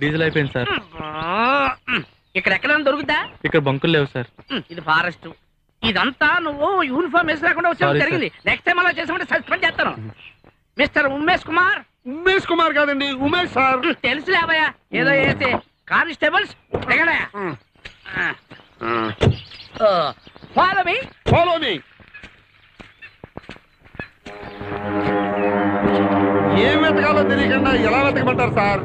Diesel అయిపోయింది sir. ఇక్కడ ఎక్కడైనా దొరుకుతా? ఇక్కడ బంకులు లేవు సార్. ఇది ఫారెస్ట్. ఇదంతా నువ్వు యూనిఫామ్ వేసి రాకుండా వచ్చి జరిగింది. నెక్స్ట్ టైం అలా చేసామంటే సస్పెండ్ చేస్తాను. మిస్టర్ ఉమేష్ కుమార్. ఉమేష్ కుమార్ కాదండి, ఉమేష్ సార్. తెలుసులే అబ్బాయా, ఏదో వేసి కానిస్టేబుల్స్ దిగడా. Follow me, follow me. ఏం వెతకాలో తెలియకుండా ఎలా వెతకమంటారు సార్?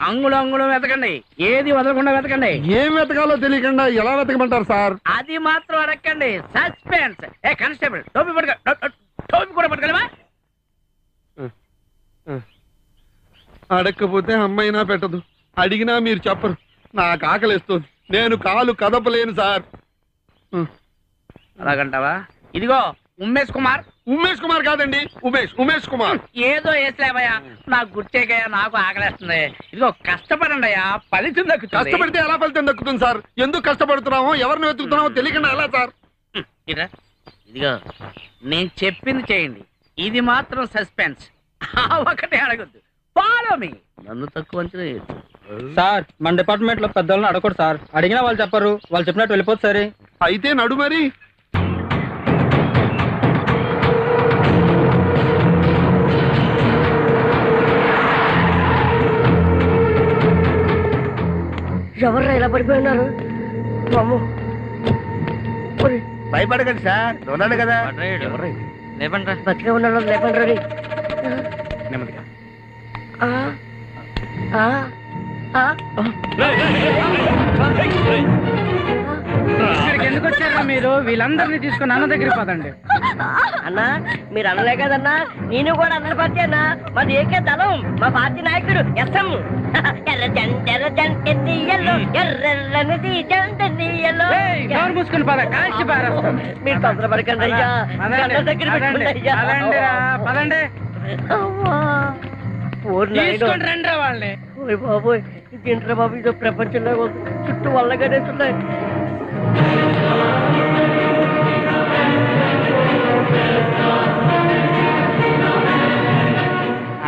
అంగుళం అంగుళం వెతకండి, ఏది వదలకుండా వెతకండి. ఏం వెతకాలో తెలియకుండా ఎలా వెతకమంటారు సార్? అది మాత్రం అడగండి, సస్పెన్స్. ఏ కానిస్టేబుల్, టోపీ పట్టుకో. టోపీ కూడా పట్టుకోలేవా? అడగకపోతే అమ్మైనా పెట్టదు, అడిగినా మీరు చెప్పరు. నాకు ఆకలిస్తుంది, నేను కాలు కదపలేను సార్. అలాగంటావా? ఇదిగో ఉమేష్ కుమార్. ఉమేష్ కుమార్ కాదండి, ఉమేష్ కుమార్. ఏదో వేసలేవయ్యా, నాకు గుర్తేకయ్యా, నాకు ఆకలేస్తుంది. ఇదిగో కష్టపడండి అయ్యా, ఫలితం దక్కుతుంది. కష్టపడితే ఎలా ఫలితం దక్కుతుంది సార్? ఎందుకు కష్టపడుతున్నామో, ఎవరిని వెతుకుతున్నామో తెలియకుండా ఎలా సార్? ఇదిగో నేను చెప్పింది చేయండి, ఇది మాత్రం సస్పెన్స్. ఒకటే అడగద్దు, ఫాలో మీ. నన్ను తక్కువ అంచనా సార్. మన డిపార్ట్మెంట్ లో పెద్దవాళ్ళని అడగకూడదు సార్. అడిగినా వాళ్ళు చెప్పరు, వాళ్ళు చెప్పినట్టు వెళ్ళిపోతుంది సరే. అయితే నడు మరి. ఎవర్రా ఇలా పడిపోయినారు? భయపడకండి సార్, ఉన్నాడు కదా. బతికే ఉన్నాడు, లేపండి రండి. నెమ్మదిగా. ఇక్కడికి ఎందుకు వచ్చారా మీరు? వీళ్ళందరినీ తీసుకుని అన్న దగ్గరికి పోదండి. అన్నా మీరు అనలే కదన్నా, నేను కూడా అన్న పార్టీ అన్నా. మాది ఏకే దళం, మా పార్టీ నాయకుడు ఎస్ఎం. మూసుకుని పద, కాల్చి పారేస్తాం. మీరు తొందరపడకండి అయ్యా, పదండి. రండి వాళ్ళని. బాబోయ్, ఇంద్ర బాబు, ఇదో ప్రపంచంలో చుట్టూ వల్లగానేస్తున్నాయి.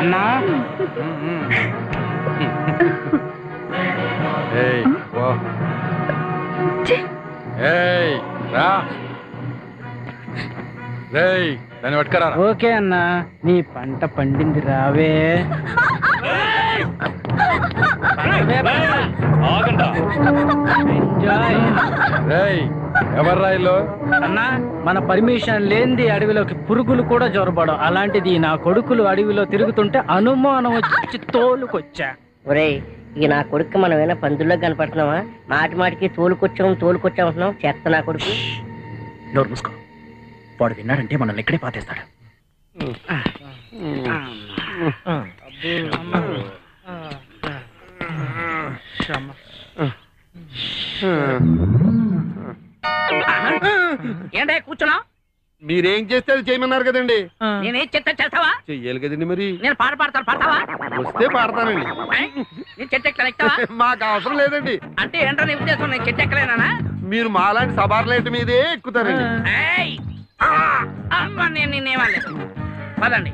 అన్నా దాన్ని పట్టుకరా. ఓకే అన్న, నీ పంట పండింది రావే. ఎవర్రా ఇల్లు? అన్నా, మన పర్మిషన్ లేనిది అడవిలోకి పురుగులు కూడా జొరబడం. అలాంటిది నా కొడుకులు అడవిలో తిరుగుతుంటే అనుమానం వచ్చి తోలుకొచ్చా. ఒరేయ్, ఇక నా కొడుకు మనం ఏమైనా పందుల్లో కనపడుతున్నావా? మాటి మాటికి తోలుకొచ్చాం అంటున్నాం. చెత్త నా కొడుకు. నోరు మూసుకో. వాడు విన్నాడంటే మనల్ని ఇక్కడే పాతేస్తాడు. ఏంటే కూర్చున్నా? మీరేం చేస్తే అది చేయమన్నారు కదండి. నేనేం చెత్త చేస్తావా? చెయ్యాలి కదండి మరి. నేను పాడతాను, పాడతావా? వస్తే పాడతానండి. నేను చెట్టు ఎక్కలేస్తావా? మాకు అవసరం లేదండి. అంటే ఏంటో నీ ఉద్దేశం? నేను చెట్టు ఎక్కలేనా? మీరు మాలాంటి సబార్లైట్ మీదే ఎక్కుతారండి. నేను నిన్నేమలేదు. పదండి.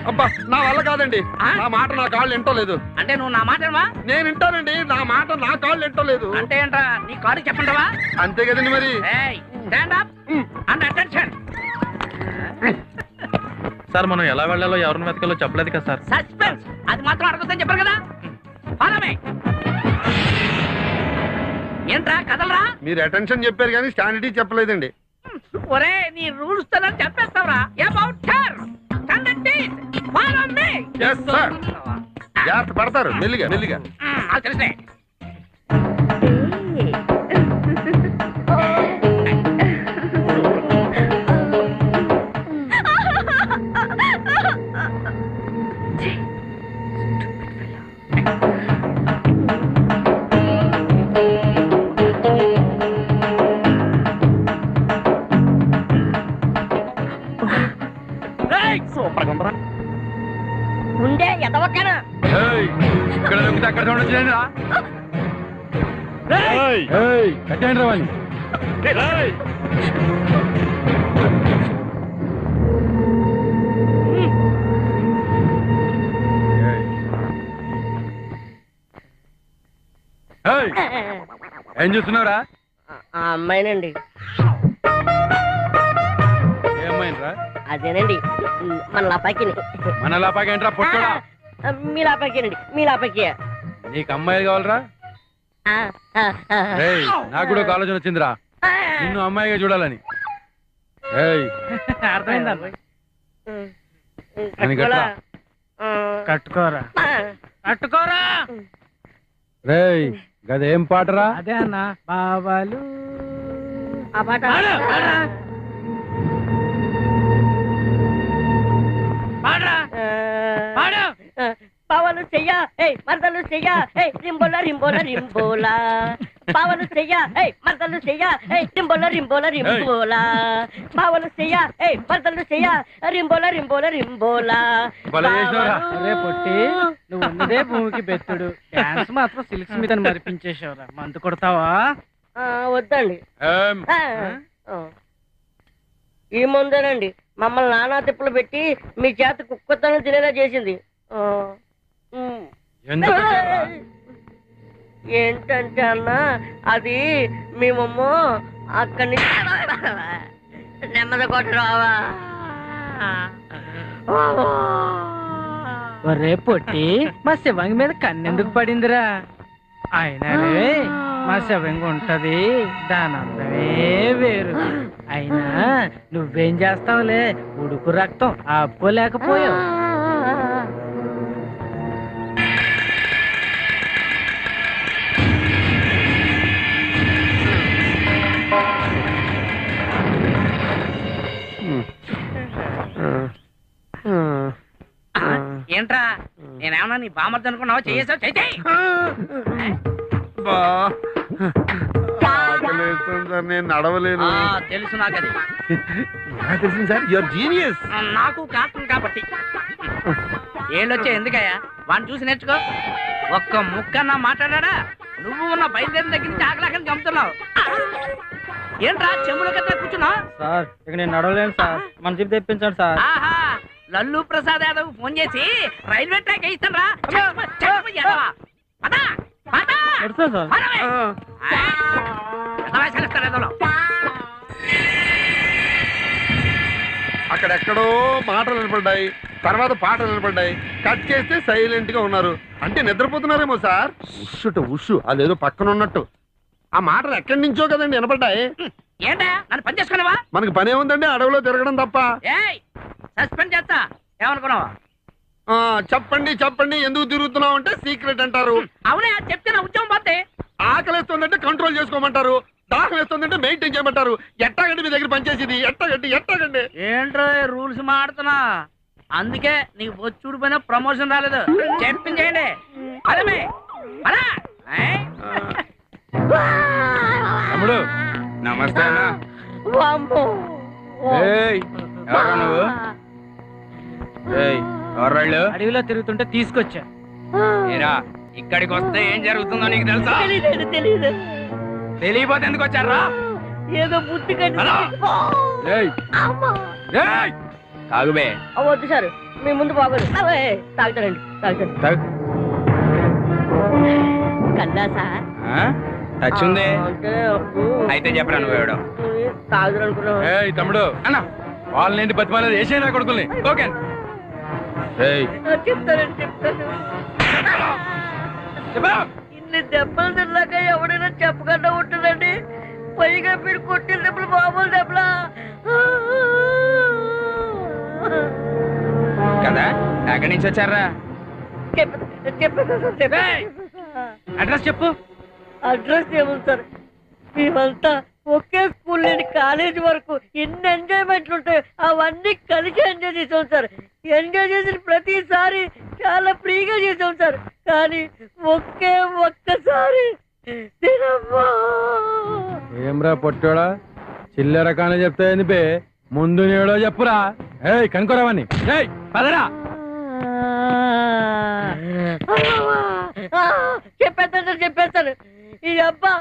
అబ్బా, నా వల్ల కాదండి. నా మాట నా కాళ్ళు వింటలేదు. అంటే నువ్వు నా మాట నేను వింటానండి. నా మాట నా కాళ్ళు వింటలేదు. అంటే ఏంట్రా? నీ కాడు చెప్పంటావా? అంతే కదండి మరి. Stand up and attention. Sir, మనం ఎలా వెళ్ళాలో ఎవరిని వెతకాలో చెప్పలేదు కదా సార్. సస్పెన్స్ అది మాత్రం అడగొద్దని చెప్పారు కదా. Follow me. ఏంట్రా కదలరా? మీరు అటెన్షన్ చెప్పారు కానీ స్టాండిటీ చెప్పలేదండి. ఒరే, నీ రూల్స్ తో చెప్పేస్తావరా? About turn follow me. yes sir. జాగ్రత్త పడతారు. మెల్లిగా మెల్లిగా. నాకు తెలుసే. ఉండే ఎదవక్కనా? ఇక్కడ దొరికితే అక్కడ చూడొచ్చు. కట్టండి రావాలి. ఏం చూస్తున్నావురా? ఆ అమ్మాయినండి. ఏ అమ్మాయిరా? అదేనండి, మన లాపాకిని. మన లాపాకి ఏంట్రా పొట్టోడా? మీ లాపాకేనండి, మీ లాపాకి. నీకు అమ్మాయిలు కావాలరా? నాకు కూడా ఒక ఆలోచన వచ్చిందిరా. నిన్ను అమ్మాయిగా చూడాలని. కట్టుకోరా కట్టుకోరా. రేయ్, గదేం పాటరా? అదే అన్న, బావాలు. ఆ పాట పావలు చెయ్యా, మరదలు చెయ్యా, రింబోలా రింబోలా రింబోలా. పావలు చెయ్యా, మరదలు చెయ్యా, రింబోలా రింబోలా రింబోలా. పావలు చెయ్యా, మరదలు చెయ్యా, రింబోలా రింబోలా రింబోలా. అరే పొట్టి, నువ్వు ఉన్నదే భూమికి బెత్తుడు. డాన్స్ మాత్రం సిల్క్స్ మీద మరిపించేసావురా. మందు కొడతావా? వద్దండి. ఈ ముందేనండి మమ్మల్ని నానా తిప్పులు పెట్టి మీ చేత కుక్కతనం తినేలా చేసింది. ఏంటంటే అన్న, అది మేమమ్మో అక్కడి నుంచి నెమ్మది కొట్టరావా? ఒరే పొట్టి, మా శివంగి మీద కన్నెందుకు పడిందిరా? అయినా రే, మా శివంగి ఉంటది, దాని అందమే వేరు. అయినా నువ్వేం చేస్తావులే, ఉడుకు రక్తం ఆపుకోలేకపోయావు. ఏంట్రా, నేనేమన్నా నీ బామర్ది అనుకున్నావా? చేసావు చేయి. నేను నడవలేను. తెలుసు నాకు అది. తెలిసింది సార్, యువర్ జీనియస్. నాకు కాస్తుంది కాబట్టి. ఏళ్ళొచ్చా ఎందుకయ్యా? వాడిని చూసి నేర్చుకో. ఒక్క ముక్కన్నా మాట్లాడా? నువ్వు ఉన్న బయలుదేరిన దగ్గర నుంచి ఆకలాకని గమ్ముతున్నావు. ఏంట్రా చెంబులో కదా కూర్చున్నావు? సార్, ఇక నేను నడవలేను సార్. మన జీప్ తెప్పించాడు సార్. ఆహా, లల్లు ప్రసాద్ యాదవ్ ఫోన్ చేసి రైల్వే ట్రాక్ వేయిస్తాను రా. అక్కడెక్కడో మాటలు నిలబడ్డాయి, తర్వాత పాటలు నిలబడ్డాయి. కట్ చేస్తే సైలెంట్ గా ఉన్నారు. అంటే నిద్రపోతున్నారేమో సార్. ఉష్ అదేదో పక్కన ఉన్నట్టు. ఆ మాటలు ఎక్కడి నుంచో కదండి వినపడ్డాయి. ఏంటా నన్ను పని చేసుకున్నావా? మనకి పనే ఉందండి అడవిలో తిరగడం తప్ప. సస్పెండ్ చేస్తా ఏమనుకున్నావా? చెప్పండి ఎందుకు తిరుగుతున్నావు అంటే సీక్రెట్ అంటారు. అవునే చెప్తే నా ఉద్యోగం పోతే. ఆకలిస్తుందంటే కంట్రోల్ చేసుకోమంటారు, దాహం వేస్తుందంటే మెయింటైన్ చేయమంటారు. ఎట్టాగండి మీ దగ్గర పనిచేసేది? ఎట్టాగండి ఏంట్రో రూల్స్ మాడుతున్నా, అందుకే నీకు వచ్చుడు పైన ప్రమోషన్ రాలేదు. చెప్పింది చేయండి. అలమే అలా తమ్ముడు నమస్తే అన్న. నువ్వు ఎవరు? అడవిలో తిరుగుతుంటే తీసుకొచ్చా. ఏరా ఇక్కడికి వస్తే ఏం జరుగుతుందో నీకు తెలుసా? తెలియదు. తెలియపోతే ఎందుకు వచ్చారా? ఏదో బుద్ధి కాగుబే వద్దు సార్, మీ ముందు బాగోదు. తాగుతానండి. కన్నా సార్ టచ్ ఉంది అంటే అయితే చెప్పరా నువ్వు ఎవడో. తాగుతారు అనుకున్నావు. తమ్ముడు అన్న వాళ్ళని బతిమాలేదు వేసేనా కొడుకుల్ని. ఓకే చెప్తాను. ఇన్ని దెబ్బలు తిన్నాక ఎవడైనా చెప్పకుండా ఉంటుందండి. పైగా మీరు కొట్టిన దెబ్బలు మామూలు దెబ్బలా కదా? ఎక్కడి నుంచి వచ్చారా? అడ్రస్ చెప్పు. అడ్రస్ ఏముంది సార్, మేమంతా ఒకే స్కూల్ నుండి కాలేజీ వరకు ఎన్ని ఎంజాయ్మెంట్లు ఉంటాయో అవన్నీ కలిసి ఎంజాయ్ చేసాం సార్. ఎంజాయ్ చేసిన ప్రతిసారి చాలా ఫ్రీగా చేసాం సార్. కానీ ఒక్కసారి ఏమ్రా పొట్టోడా చిల్లర కానీ చెప్తాయింది బే, ముందు నేడో చెప్పురా. కనుకోరావని పదరా. చెప్పేస్తాను. ఈ అబ్బా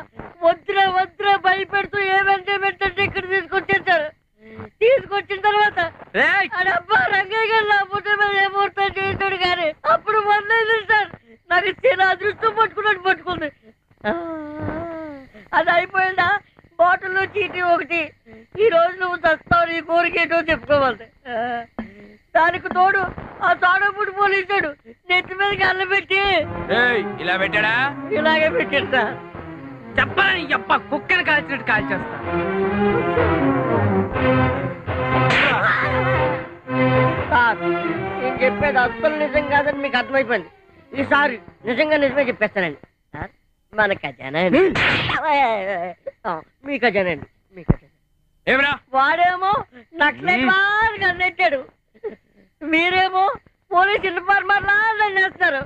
వద్దురా భయపెడుతూ ఏమంటే ఇక్కడ తీసుకొచ్చేసారు. తీసుకొచ్చిన తర్వాత అబ్బా రంగయ్య గారు నా పుట్టిన మీద ఏ ముహూర్తం చేసాడు కానీ అప్పుడు మొదలైంది సార్. నాకు చిన్న అదృష్టం పట్టుకుంది. అది అయిపోయిందా? బాటిల్లో చీటీ ఒకటి. ఈ రోజు నువ్వు చస్తావు, నీ కోరిక ఏంటో చెప్పుకోవాలి. దానికి తోడు ఆ తాడపుడు పోలీసాడు నెత్తి మీదకి అల్లబెట్టి ఇలా పెట్టాడా? ఇలాగే పెట్టాడు సార్. చెప్పాలని చెప్ప కుక్కని కాల్చినట్టు కాల్చేస్తా. సార్ నేను చెప్పేది అస్సలు నిజం కాదని మీకు అర్థమైపోయింది. ఈసారి నిజమే చెప్పేస్తానండి. సార్ మన ఖజానా మీ ఖజానండి. వాడేమో నక్సలైట్ బాగా అన్నెట్టాడు, మీరేమో పోలీస్ ఇన్ఫార్మర్లా చేస్తారు.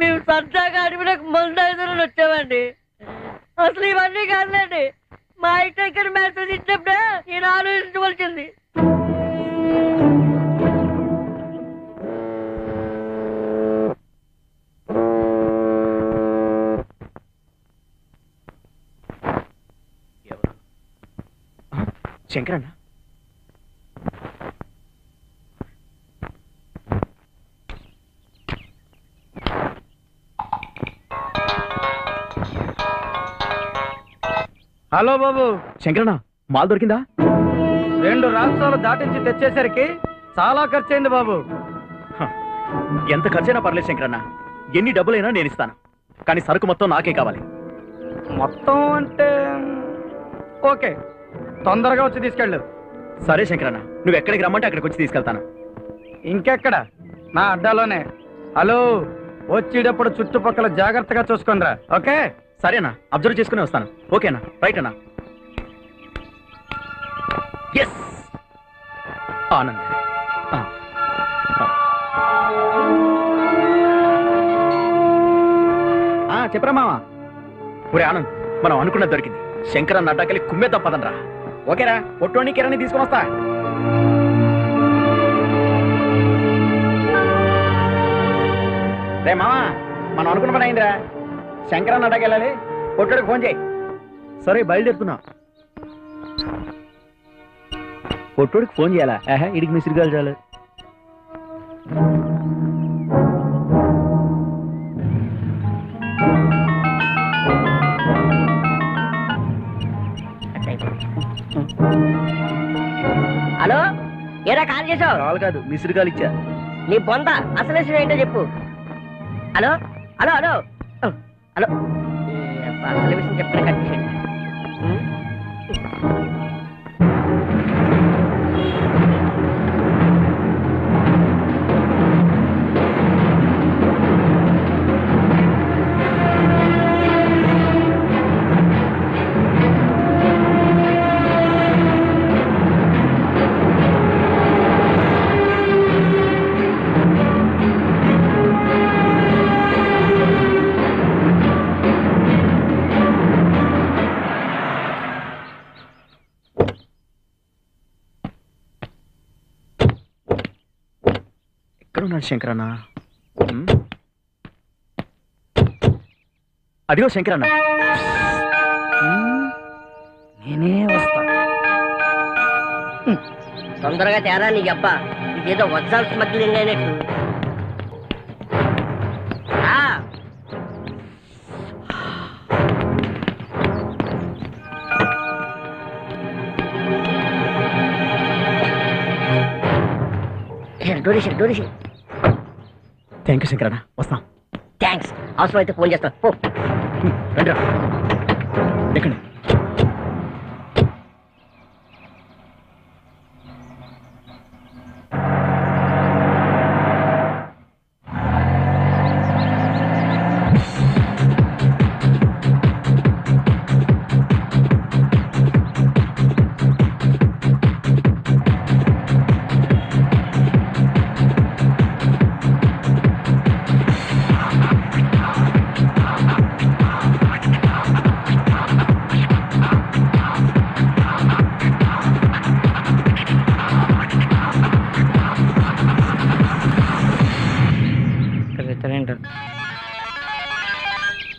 మేము సరదాగా అడవిలోకి మందు ఐదులు వచ్చామండి. అసలు ఇవన్నీ కాదండి, మా ఐటెక్కర్ మెసేజ్ ఇచ్చినప్పుడే నేను ఆలోచించవలసింది. శంకరన్న హలో బాబు. శంకరన్న మాల్ దొరికిందా? 2 రాష్ట్రాలు దాటించి తెచ్చేసరికి చాలా ఖర్చు అయింది బాబు. ఎంత ఖర్చైనా పర్లేదు శంకరన్న, ఎన్ని డబ్బులైనా నేను ఇస్తాను. కానీ సరుకు మొత్తం నాకే కావాలి. మొత్తం అంటే ఓకే, తొందరగా వచ్చి తీసుకెళ్ళు. సరే శంకరన్న, నువ్వు ఎక్కడికి రమ్మంటే అక్కడికి వచ్చి తీసుకెళ్తాను. ఇంకెక్కడ? నా అడ్డాలోనే. హలో, వచ్చేటప్పుడు చుట్టుపక్కల జాగ్రత్తగా చూసుకొనిరా. ఓకే? సరేనా, అబ్జర్వ్ చేసుకుని వస్తాను. ఓకేనా? రైట్ అన్నా. ఎస్ ఆనంద్. చెప్పరా మావా? ఒరే ఆనంద్, మనం అనుకున్నది దొరికింది. శంకరన్న అడ్డాకెళ్ళి కుమ్మేద్దాం పదండ్రా. ఓకేరా, పొట్టోని కిరణి తీసుకుని వస్తా. రే మావా, మనం అనుకున్న పని అయిందిరా. శంకరన్న అడ్డాకెళ్ళాలి, పొట్టోడికి ఫోన్ చేయి. సరే బయలుదేరుతున్నా. పొట్టోడికి ఫోన్ చేయాలా? ఇడికి మిసిరిగాలు చాలు. ఏరా కాల్ చేసావు? కాల్ కాదు, మిస్డ్ కాల్ ఇచ్చా. నీ బొంద అసలు విషయం ఏంటో చెప్పు. హలో హలో హలో హలో, అసలు విషయం చెప్తాను కట్ చేయండి. ఎక్కడున్నాడు శంకరన్న? అదిగో శంకరన్న. నేనే వస్తా. తొందరగా తేరా నీ అబ్బా, ఇదేదో వజ్రాల స్మగ్లింగ్ అయినట్టు. థ్యాంక్ యూ శంకరన్న, వస్తాం. థ్యాంక్స్. అవసరం అయితే ఫోన్ చేస్తాను. పో. రండి. ఎక్కండి.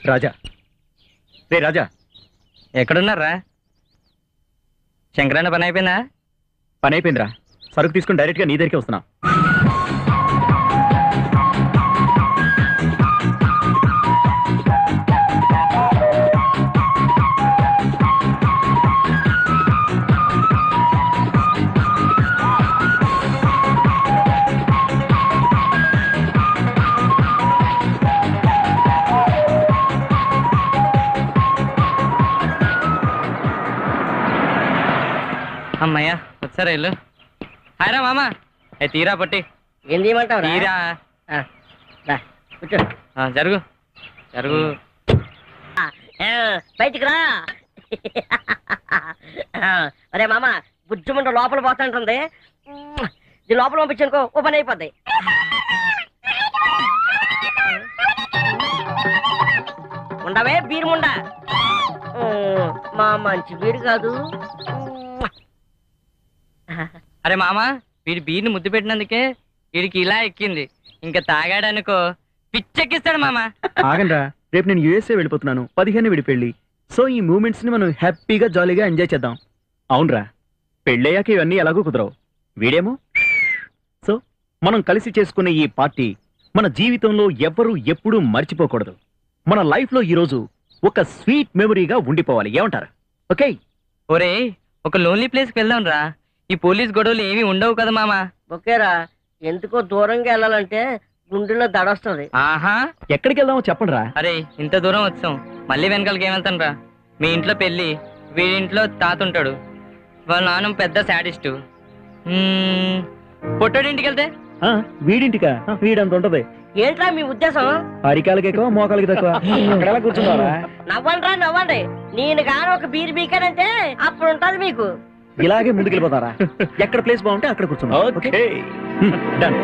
రాజా, రే రాజా, ఎక్కడున్నారా? శంకరన్న పని అయిపోయిందా? పని అయిపోయిందిరా. సరుకు తీసుకుని డైరెక్ట్గా నీ దగ్గరికి వస్తున్నా. అమ్మయ్యా వచ్చారా ఇల్లు? హాయరా మామ. తీరా పట్టి. ఏం తీయమంటావు? తీరా. కూర్చో. జరుగు జరుగు. బయటికి రా. అరే మామ, బుజ్జుమంట లోపల పోతాంటుంది. ఇది లోపల పంపించనుకో, ఓ పని అయిపోద్ది. ఉండవే బీరుముండ. మా మంచి బీరు కాదు. అరే మామ, వీడి బీర్ని ముద్దు పెట్టినందుకే వీడికి ఇలా ఎక్కింది. ఇంకా తాగాడనుకో పిచ్చెక్కిస్తాడు మామ. ఆగండ్రా, రేపు నేను యూఎస్ఏ వెళ్ళిపోతున్నాను. 15 విడి పెళ్లి. సో ఈ మూమెంట్స్ ని మనం హ్యాపీగా జాలీగా ఎంజాయ్ చేద్దాం. అవునరా, పెళ్ళయ్యాక ఇవన్నీ ఎలాగో కుదరవు. వీడేమో. సో మనం కలిసి చేసుకునే ఈ పార్టీ మన జీవితంలో ఎవ్వరూ ఎప్పుడూ మర్చిపోకూడదు. మన లైఫ్ లో ఈ రోజు ఒక స్వీట్ మెమరీగా ఉండిపోవాలి. ఏమంటారు? ఓకే. ఒరే, ఒక లోన్లీ ప్లేస్కి వెళ్దాం రా. ఈ పోలీస్ గొడవలు ఏమీ ఉండవు కదా మామ. ఓకేరా, ఎందుకో దూరంగా వెళ్ళాలంటే గుండెల్లో దడొస్తుంది. ఆహా, ఎక్కడికి వెళ్దామో చెప్పండి రా. అరే ఇంత దూరం వచ్చాం, మళ్ళీ వెనకాలకి ఏమెళ్తాను రా. మీ ఇంట్లో పెళ్ళి, వీడింట్లో తాత ఉంటాడు. వాళ్ళ నాన్న పెద్ద శాడిస్టు. పొట్టోడింటికి వెళ్తే వీడింటికా? వీడంత ఉంటది. ఏంట్రా మీ ఉద్దేశం? అరికాలకి ఎక్కువ, మోకాలకి తక్కువ. అక్కడ కూర్చున్నారా? నవ్వండి నవ్వండి. నేను గాను ఒక బీర్ బీకానంటే అప్పుడు ఉంటది మీకు. ఇలాగే ముందుకెళ్ళిపోతారా? ఎక్కడ ప్లేస్ బాగుంటే అక్కడ కూర్చున్నా. డన్.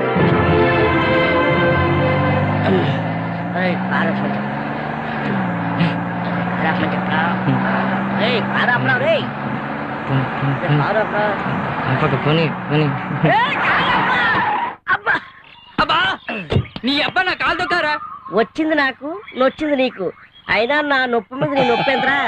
నీ అబ్బా నా కాలు దొక్కారా? వచ్చింది నాకు, నొచ్చింది నీకు. అయినా నా నొప్పి మీద నీ నొప్పి ఎంతరా?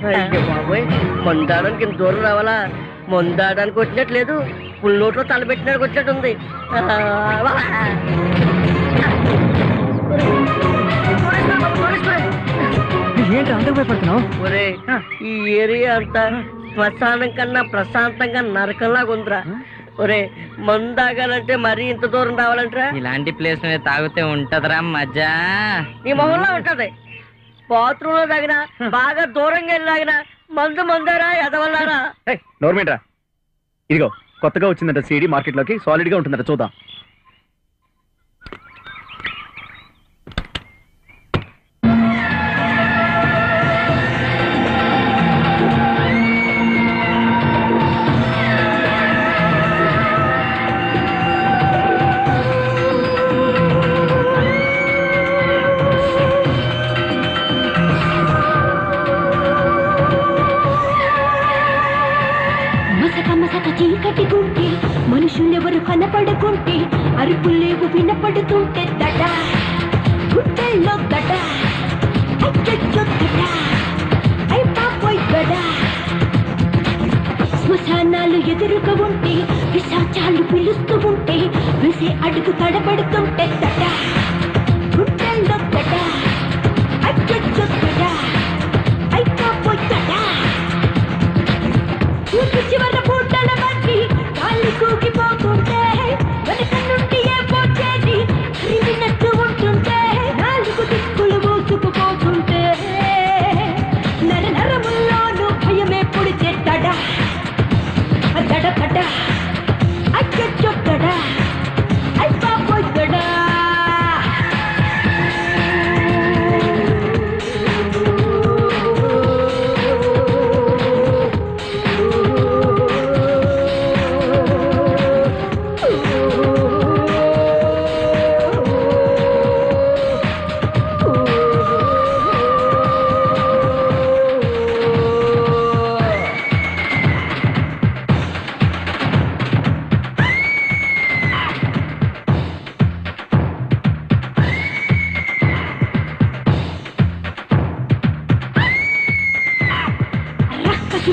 అయ్యో బాబోయ్, మందాడానికి ఇంత దూరం రావాలా? మందాడానికి వచ్చినట్లేదు, పుల్ నోట్లో తలబెట్టినట్టు వచ్చినట్టుంది. ఏంటి అంతకు భయపడుతున్నావు? ఒరే, ఈ ఏరియా అంతా శ్మశానం కన్నా ప్రశాంతంగా నరకంలాగా ఉందిరా. ఒరే, మందాగాలంటే మరీ ఇంత దూరం రావాలంటరా? ఇలాంటి ప్లేస్ మీద తాగితే ఉంటదరా మజా. నీ మొహంలో ఉంటది. బాత్రూమ్ లో తాగినా, బాగా దూరంగా వెళ్ళి తాగినా మందారా ఎదవల్లారా? నోర్మేంట్రా, ఇదిగో కొత్తగా వచ్చిందంట సీడీ మార్కెట్లోకి, సాలిడ్ గా ఉంటుందట, చూద్దాం. చీకటి గుంటే మనుషులెవరు కనపడకుంటే, అరుపులేవు వినపడుతుంటే దడ గుండెల్లో దడ, అచ్చొచ్చు దడ, అయ్ పాపోయ్ దడ. శ్మశానాలు ఎదురుగా ఉంటే, పిశాచాలు పిలుస్తూ ఉంటే, వేసే అడుగు తడబడుతుంటే దడ గుండెల్లో దడ, అచ్చొచ్చు దడ, అయ్ పాపోయ్ దడ. ఊరికి చివర పూటల మధ్య గాలి కూకిపోతుంటే, వెనక నుండి ఏ పోచేది క్రిమినట్టు ఉంటుంటే, నాలుగు దిక్కులు మూసుకుపోతుంటే, నర నరముల్లోనూ భయమే పొడిచే దడ దడ దడ, అచ్చొచ్చు దడ, అయ్ పాపోయ్ దడ.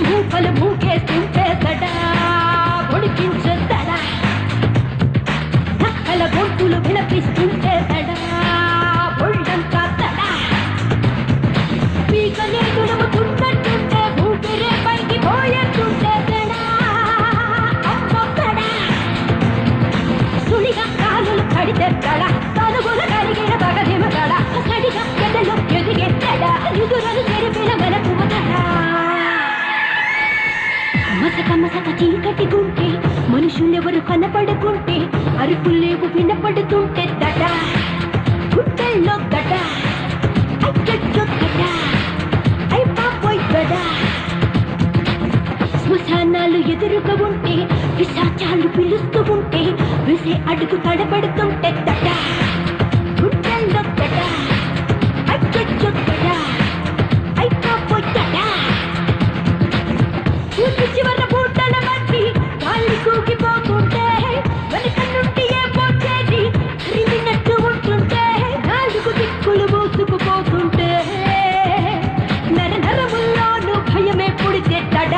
మూకలు మూకేస్తుంటే దడా పొడిపించే దడా, నక్కల గొంతులు వినపిస్తుంటే దడా పొళ్ళంతా దడా, పీకలే తుడుముతున్నట్టుంటే ఊపిరే పైకి పోయేస్తుంటే దడా అమ్మో దడా, సుడిగా కాలులు కడితే దడా, తనుగుల కలిగిన పగదిమ దడా, సడిగా ఎదలు ఎదిగే దడా, ఎదురలు తెరిపిన వెనకువ దడా. మసక మసక చీకటి గుంటే మనుషులెవరు కనపడకుంటే, అరుపులేవు వినపడుతుంటే దడ గుండెల్లో దడ, అచ్చొచ్చు దడ, అయ్ పాపోయ్ దడ. శ్మశానాలు ఎదురుగా ఉంటే, పిశాచాలు పిలుస్తూ ఉంటే, వేసే అడుగు తడబడుతుంటే దడ గుండెల్లో దడ, అచ్చొచ్చు దడ, అయ్ పాపోయ్ దడ. ఊరికి చివర పూటల మధ్య గాలి కూకిపోతుంటే, వెనక నుండి ఏ పోచేది క్రిమినట్టు ఉంటుంటే, నాలుగు దిక్కులు మూసుకుపోతుంటే, నర నరముల్లోనూ భయమే పొడిచే దడ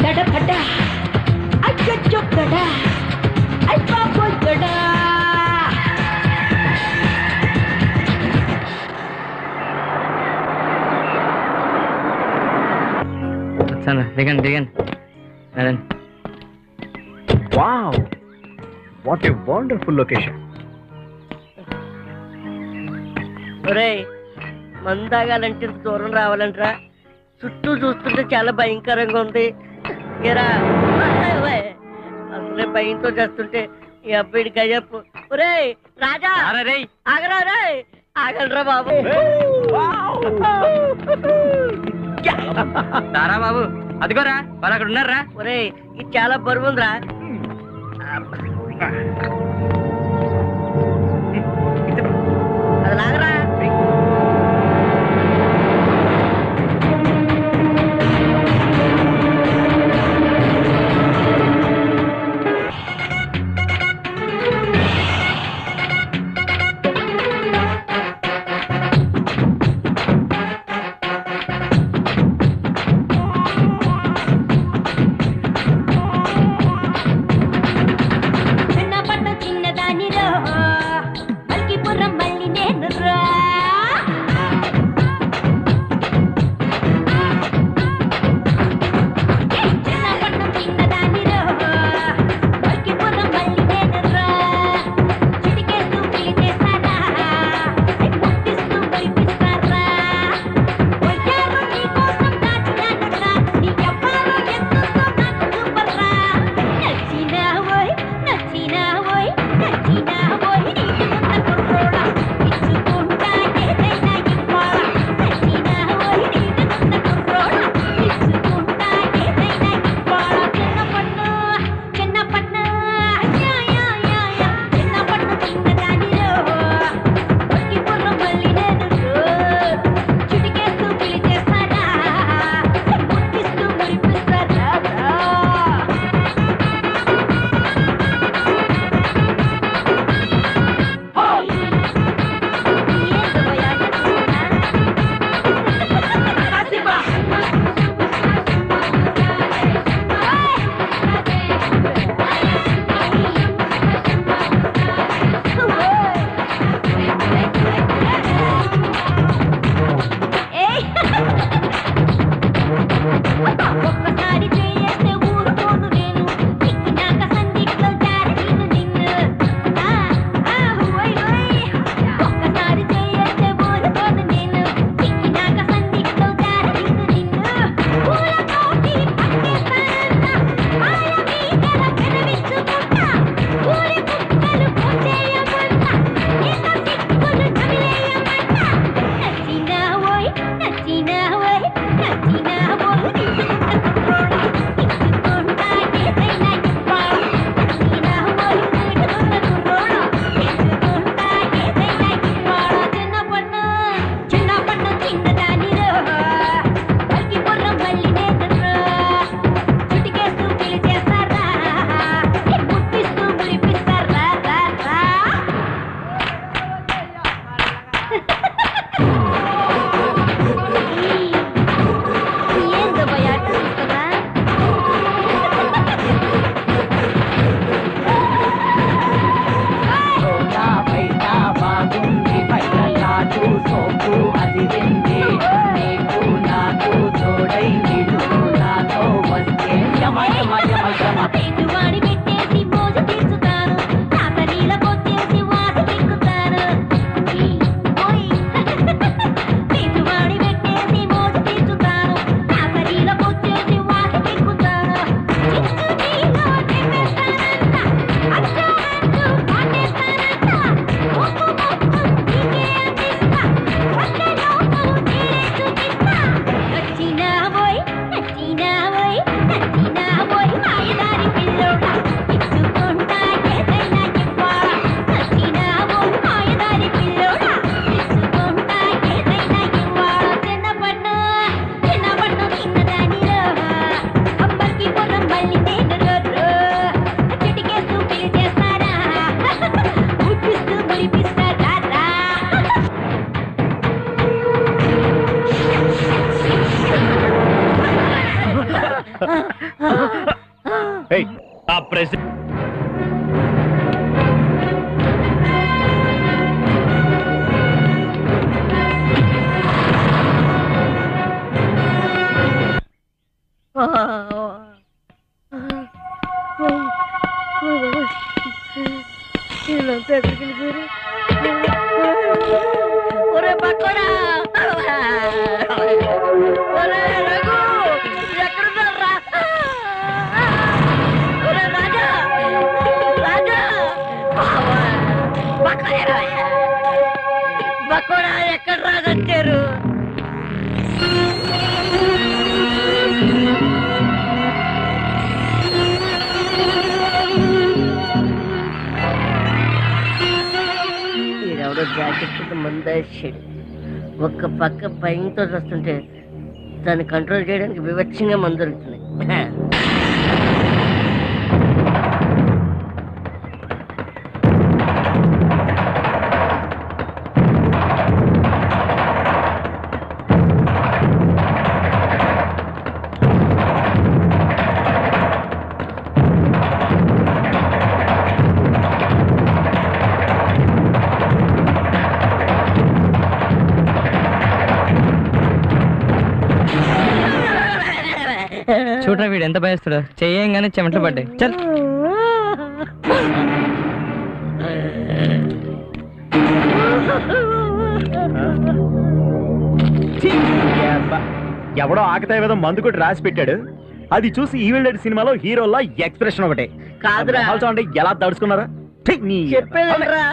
దడ దడ, అచ్చొచ్చు దడ, అయ్ పాపోయ్ దడ. దిగండి దిగండి. Wow, what a wonderful location. ఒరేయ్, మందాగాలంటే ఇంత దూరం రావాలంటరా? చుట్టూ చూస్తుంటే చాలా భయంకరంగా ఉంది. ఏరా అసలే భయంతో చేస్తుంటే ఈ అబ్బాయిడి గయ్యప్పు. ఒరేయ్ రాజా, ఆగరా రే, ఆగలరా బాబు. తారా బాబు, అదిగోరా వాళ్ళు అక్కడ ఉన్నారా? ఒరేయ్, ఇది చాలా బరువుందిరా. అది లాగరా. ప్యాకెట్ మందేశాడు. ఒక్క పక్క భయంతో వస్తుంటే దాన్ని కంట్రోల్ చేయడానికి వివచ్చంగా మందు దొరుకుతున్నాయి. చూడరా వీడు ఎంత భయస్తాడు. చెయ్యంగానే చెమటలు పడ్డాయి. చల్ ఎవడో ఆకతాయి విధం మందు కొట్టి రాసి పెట్టాడు. అది చూసి ఈవిల్ డెడ్ సినిమాలో హీరోలా ఎక్స్ప్రెషన్ ఒకటే కాదురా చూడండి ఎలా దడుచుకున్నారా. చెప్పేదరా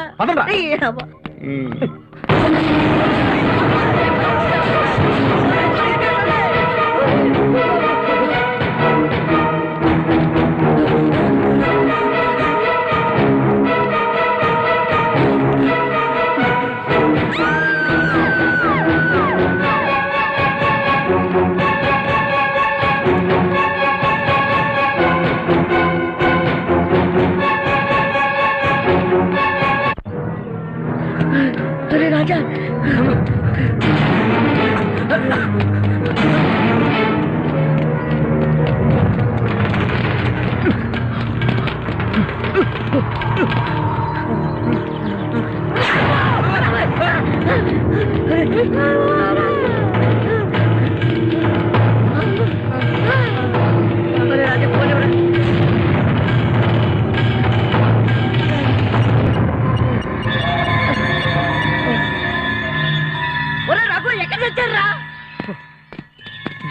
రాజా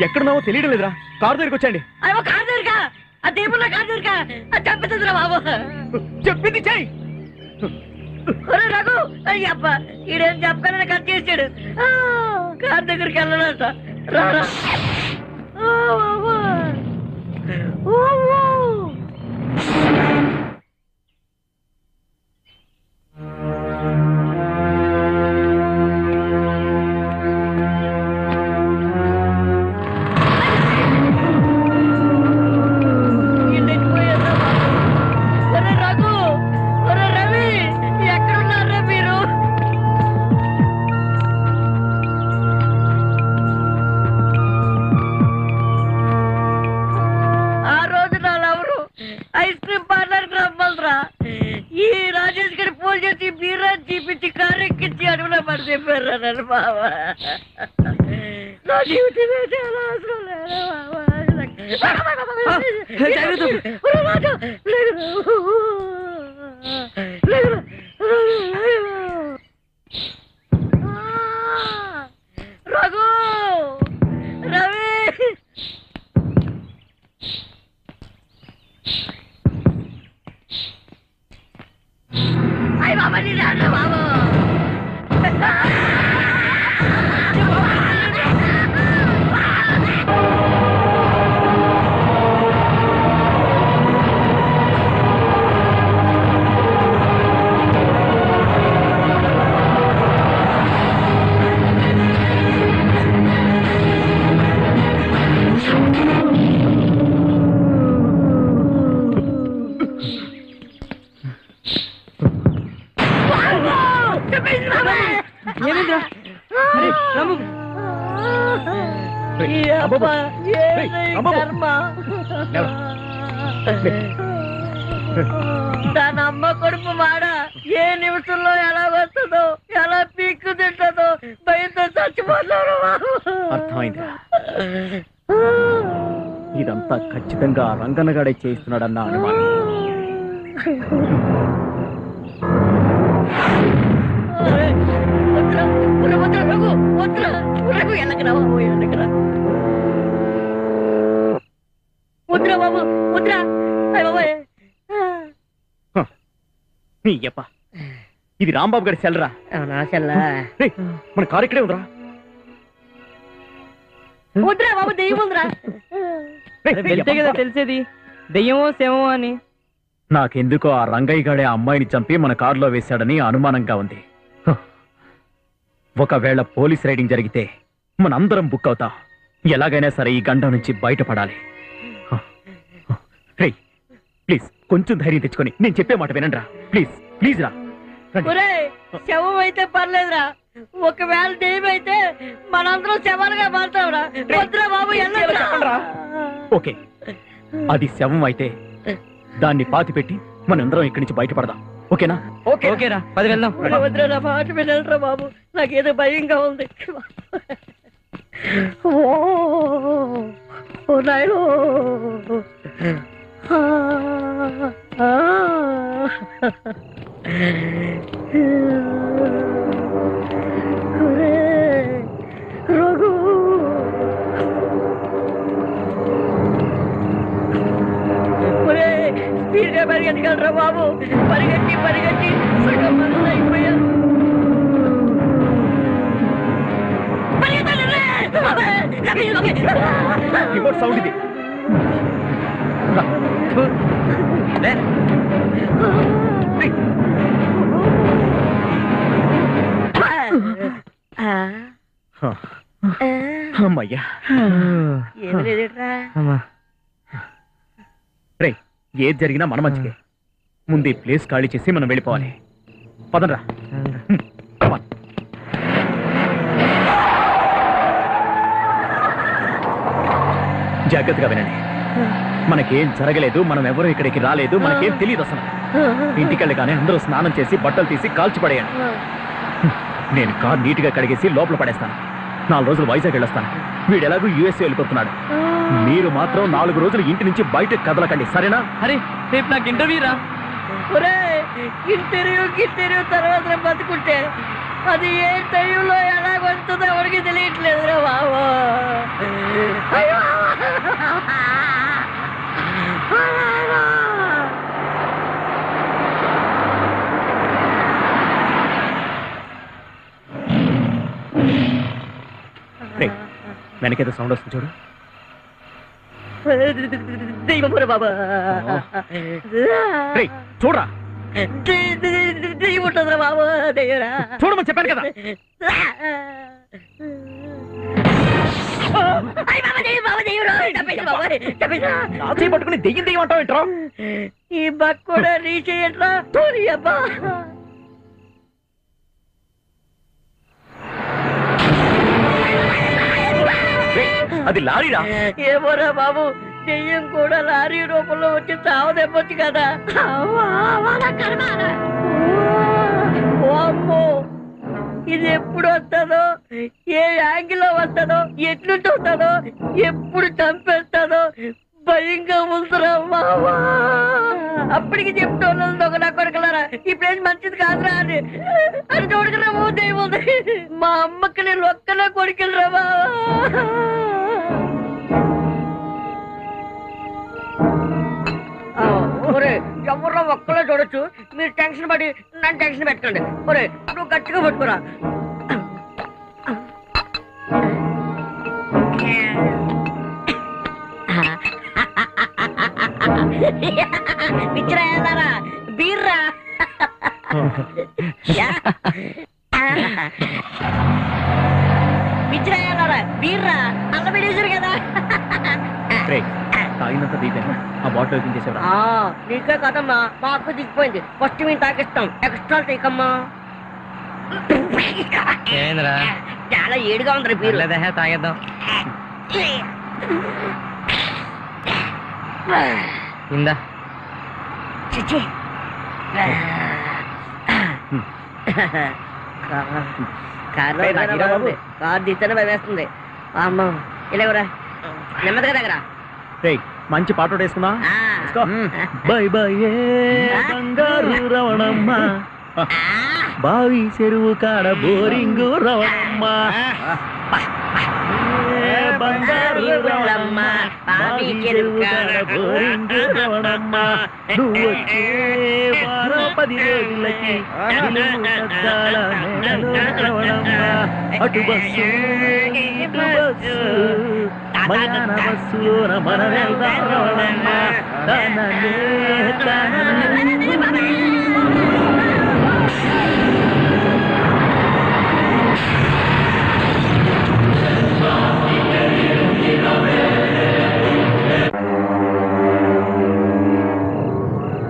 ఎక్కడున్నావో తెలియడం లేదురా. కారు దగ్గరికి వచ్చండి. అయ్యో కారు దగ్గరగా ఆ దేవుళ్ళ కారు దగ్గరగా చంపుతుందిరా బాబు. చెప్పింది చెయ్యి. ఒరే రఘు అయ్యప్ప ఈడేం చెప్పగానే కట్ చేసాడు. కారు దగ్గరికి వెళ్ళాలంట. రారా ఐస్ క్రీమ్ పార్లర్ కి రమ్మల్రా. ఈ రాజేష్ గారి ఫోన్ చేసి బీరా చూపించి కారు ఎక్కించి అడుగులో పడి చెప్పారు నన్ను బాబా. నా జీవితమే చాలా అవసరం లేదు. రఘు రవి అయ్య బాబా నీ రాను బాబు. దాని అమ్మ కొడుకు మాడ ఏ నిమిషంలో ఎలా వస్తుందో ఎలా పీక్కు తింటుందో భయంతో చచ్చిపోతారు. అర్థమైందా? ఇదంతా ఖచ్చితంగా రంగన్నగాడే చేయిస్తున్నాడన్న అనుమానం. ఇది రాంబాబు గారి సెల్రా. మన కారు ఇక్కడే ఉందిరా. వద్దురా బాబు దెయ్యం ఉందిరా. వెళ్తే కదా తెలిసేది దెయ్యమో సేమో అని. నాకెందుకో ఆ రంగయ్య గాడే ఆ అమ్మాయిని చంపి మన కారులో వేశాడని అనుమానంగా ఉంది. ఒకవేళ పోలీస్ రైడింగ్ జరిగితే మనందరం బుక్ అవుతాం. ఎలాగైనా సరే ఈ గండం నుంచి బయటపడాలి. రే ప్లీజ్ కొంచెం ధైర్యం తెచ్చుకొని నేను చెప్పే మాట వినండి రా. ప్లీజ్ ప్లీజ్ రా. శవం అయితే పర్లేదురా, ఒకవేళ దెయ్యమైతే మనందరం శవాలుగా మారుతావురా. వద్దురా బాబు, ఓకే, అది శవం అయితే దాన్ని పాతి పెట్టి మనందరం ఇక్కడి నుంచి బయటపడదాం. ఓకేనా? ఓకేరా, పది వెళ్దాం. వద్దురా, నా మాట వినరా బాబు, నాకేదో భయంగా ఉంది. ఓ నాయనో, రఘు, స్పీడ్గా పరిగెత్తగలరా బాబు, పరిగెట్టి పరిగెట్టి సగం మనసు అయిపోయారు. సౌండ్ ఇది. అమ్మయ్యా, రే ఏది జరిగినా మన మంచికే. ముందు ఈ ప్లేస్ ఖాళీ చేసి మనం వెళ్ళిపోవాలి. పదండ్రా. జాగ్రత్తగా వినండి, మనకేం జరగలేదు, మనం ఎవరు ఇక్కడికి రాలేదు, మనకేం తెలియదు అసలు. ఇంటికెళ్ళగానే అందరూ స్నానం చేసి బట్టలు తీసి కాల్చి పడేయండి. నేను కార్ నీట్గా కడిగేసి లోపల పడేస్తాను. 4 రోజులు వైజాగ్ వెళ్ళొస్తాను. వీడు ఎలాగూ యూఎస్ఏ వెళ్ళిపోతున్నాడు. మీరు మాత్రం 4 రోజులు ఇంటి నుంచి బయటకు కదలకండి, సరేనా? అరే రేపు నాకు ఇంటర్వ్యూ రా. ఇంటర్వ్యూ తర్వాత బతుకుంటే అది ఏ టైంలో ఎలా వస్తుందో ఎవరికి తెలియట్లేదు రా బాబు. వెనకేదో సౌండ్ వస్తుంది చూడు. దెయ్యమరా బాబా, చూడరా, దెయ్యం ఉంటుందిరా బాబు, దెయ్యరా. చూడమని చెప్పాను కదా. పట్టుకుని దెయ్యం దెయ్యం అంటావు ఏంట్రా? ఈ బక్ కూడా రీచ్ అయ్యట్రా. అబ్బా, అది లారీరా. ఏమోరా బాబు, దెయ్యం కూడా లారీ రూపంలో వచ్చి చావు దెబ్బొచ్చు కదా. అమ్మో, ఇది ఎప్పుడు వస్తుందో, ఏ యాంగిల్లో వస్తుందో, ఎట్లుంటి వస్తుందో, ఎప్పుడు చంపేస్తుందో భయంగా ఉందిరా బాబా. అప్పటికి చెప్తాను దొంగ కొరకలారా, ఈ ప్లేస్ మంచిది కాదురా అని. అది చూడకరా ఓ దెయ్యం ఉంది. మా అమ్మకి నేను ఒక్కలా కొడుకెళ్ళరా బాబా. ఒరే ఎవరో ఒక్కలో చూడొచ్చు, మీరు టెన్షన్ పడి నన్ను టెన్షన్ పెట్టండి. ఒరే నువ్వు గట్టిగా పట్టుకురా. పిచ్చిరా బీర్రా, పిచ్చిరా బీర్రా, అల్ల బిడేసారు కదా. తాగినంత దీపాను ఆ బాటిల్ ఓపెన్ చేసేవరా? నీకే కదమ్మా, మాకు దిగిపోయింది. ఫస్ట్ మేము తాగిస్తాం, ఎక్స్ట్రా తీకమ్మా. చాలా ఏడుగా ఉంది బీర్. తాగేద్దాం. ఇందా కార్ దిస్తేనే భయమేస్తుంది. అమ్మ ఇలాగరా, నెమ్మదిగా దగ్గర. మంచి పాట వేసుకున్నా. బై బై బంగారు రవణమ్మ, బావి చెరువు కాడ బోరింగు రవణమ్మ, బంగారు రవణమ్మ, బావి చెరువు కాడ బోరింగు రవణమ్మ, నువ్వు వచ్చే 10 రోజులకి రవణమ్మ, అటు బస్సు బస్సు మయాన బస్సులోన మన వెళ్దాం రవణమ్మ.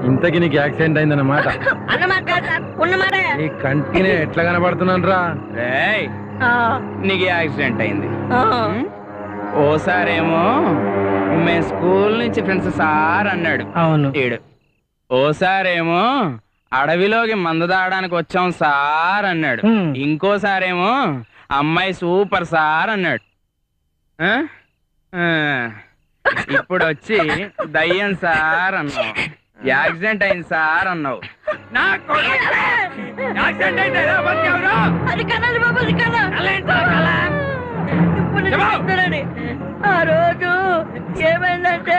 ఇంతకి నీకు యాక్సిడెంట్ అయిందన్నమాట. ఈ కంటినే ఎట్లా కనబడుతున్నాను రా? నీకు యాక్సిడెంట్ అయింది. ఓసారేమో మేము స్కూల్ నుంచి ఫ్రెండ్స్ సార్ అన్నాడు. అవును. ఏడు. ఓసారేమో అడవిలోకి మందు తాగడానికి వచ్చాం సార్ అన్నాడు. ఇంకోసారేమో అమ్మాయి సూపర్ సార్ అన్నాడు. ఇప్పుడు వచ్చి దయ్యం సార్ అన్నావు. యాక్సిడెంట్ అయింది సార్ అన్నావు. ఆ రోజు ఏమైందంటే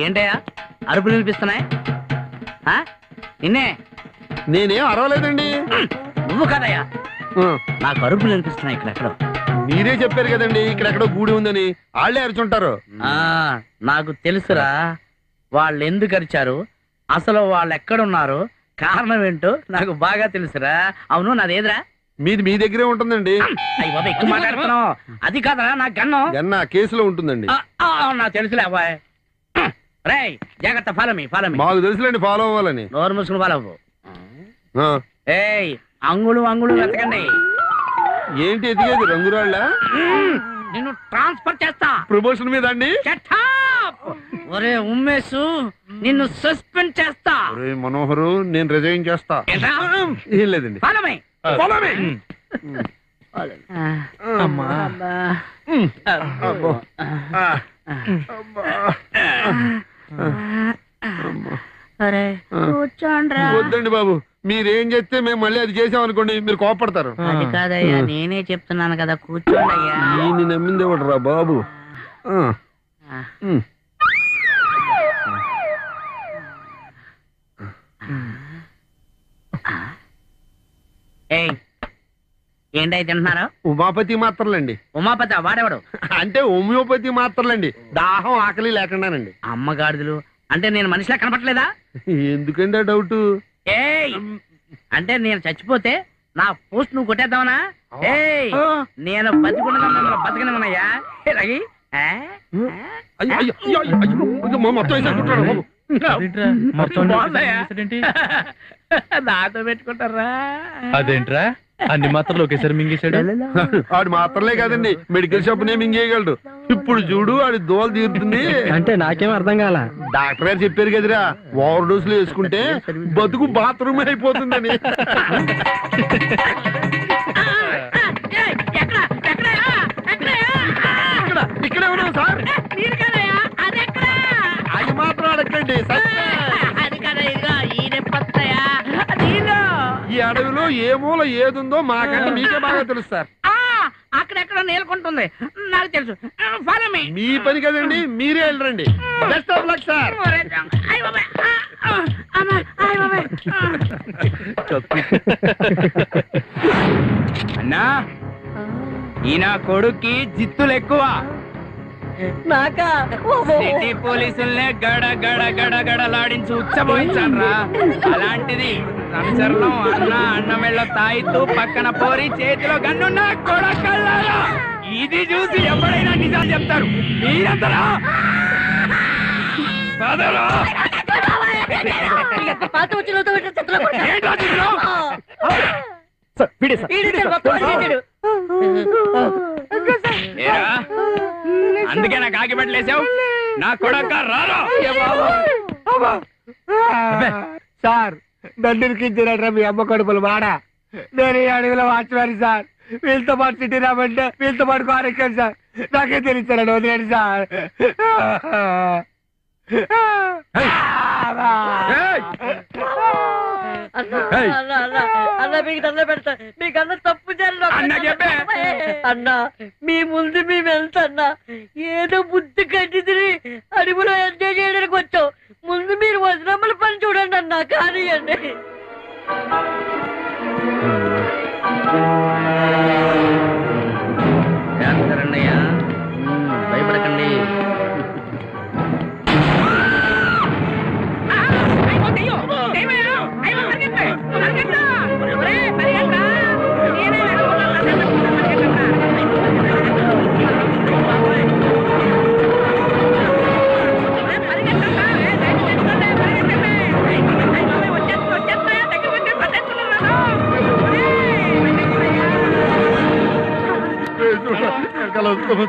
ఏంటయ్యా అరుపులు వినిపిస్తున్నాయి? నిన్నే. నేనేం అరవలేదండి. నువ్వు కదయ్యా, నాకు అరుపులు వినిపిస్తున్నాయి ఇక్కడెక్కడో. మీరే చెప్పారు కదండి ఇక్కడెక్కడో గూడి ఉందని. వాళ్ళే అరుచుంటారు. నాకు తెలుసురా వాళ్ళు ఎందుకు అరిచారు, అసలు వాళ్ళు ఎక్కడున్నారు, కారణం ఏంటో నాకు బాగా తెలుసురా. అవును, నాదేదిరా? మీది మీ దగ్గరే ఉంటుందండి. అయ్యి బాబా ఎక్కువ మాట్లాడుతున్నావు. అది కాదరా నా గన్ను. గన్న కేసులో ఉంటుందండి. నాకు తెలుసులే అబ్బాయి. రేయ్ జాగ్రత్త, ఫాలో మీ. మాకు తెలుసులేండి ఫాలో అవ్వాలని. నోరు మూసుకుని ఫాలో అవ్వు. ఏయ్ అంగుళం వెతకండి. ఏంటి ఎదిగేది? రంగురాళ్ళ? నిన్ను ట్రాన్స్ఫర్ చేస్తా. ప్రమోషన్ మీద అండి. ఒరే ఉమ్మేసు, నిన్ను సస్పెండ్ చేస్తా. మనోహరు, నేను రిజైన్ చేస్తా. ఏం లేదండి. Follow me. అమ్మా వద్దండి బాబు, మీరేం చేస్తే మేము మళ్ళీ అది చేసామనుకోండి మీరు కోపడతారు. అది కాదయ్యా, నేనే చెప్తున్నాను కదా, కూర్చోండయ్యా. నేను నమ్మింది ఎవడరా బాబు? ఏంటై తింటున్నారు? ఉమాపతి మాత్రలండి. ఉమాపతి వాడేవాడు? అంటే హోమియోపతి మాత్రలండి, దాహం ఆకలి లేకుండానండి. అమ్మగాడిదలు అంటే నేను మనిషిలా కనపట్లేదా? ఎందుకండి ఆ డౌట్? అంటే నేను చచ్చిపోతే నా పోస్ట్ నువ్వు కొట్టేద్దామనా? నేను బతికుండా మిమ్మల్ని బతకనివ్వనయ్యా. నాతో పెట్టుకుంటారా? అదేంట్రా అన్ని మాత్రలు ఒకేసారి మింగేశాడు? ఆడు మాత్రలే కాదండి, మెడికల్ షాప్ నే మింగేయగలడు. ఇప్పుడు చూడు ఆడి దోలు తీరుతుంది. అంటే నాకేం అర్థం కాల. డాక్టర్ గారు చెప్పారు కదరా, ఓవర్ డోస్ లో వేసుకుంటే బతుకు బాత్రూమ్ అయిపోతుందని. ఇక్కడే ఉన్నాం సార్. అది మాత్రం అడగండి. ఈ అడవిలో ఏ మూల ఏదుందో మాకంటే మీకే బాగా తెలుసు సార్. అక్కడెక్కడ నేలకుంటుంది నాకు తెలుసు. మీ పని కదండి, మీరే వెళ్ళరండి. Best of luck sir. అన్నా, ఈయన కొడుక్కి జిత్తులు ఎక్కువ. సిటీ పోలీసుల్నే గడ గడ గడ గడలాడించి ఉచ్చబోయించాన్రా. అలాంటిది సంచలనం అన్న మెళ్ళ తాయితూ పక్కన పోరి చేతిలో గన్నున్న కొడకల్లారా. ఇది చూసి ఎవరైనా నిజాలు చెప్తారు. మీరందరా అందుకే నాకు ఆగిపెట్టలేసావు. నా కొడక రారా సార్. నన్ను ఇరికించారట్రా మీ అమ్మ కడుపులు మాడా. నేను ఈ అడవిలో వాచ్వారి సార్. వీళ్ళతో పాటు సిటీ రామంటే వీళ్ళతో పాటు కారు ఎక్కాను సార్. నాకే తెలిసారని వదిలేండి సార్. అన్న మీకు దండ పెడతా. మీకన్నా తప్పు అన్నా. మీ ముందు మేము వెళ్తాన్నా. ఏదో బుద్ధి కట్టిది అడుగులో ఎంజాయ్ చేయడానికి వచ్చాం. ముందు మీరు వజ్రమ్మల పని చూడండి అన్నా. కానీ అండి భయపడకండి.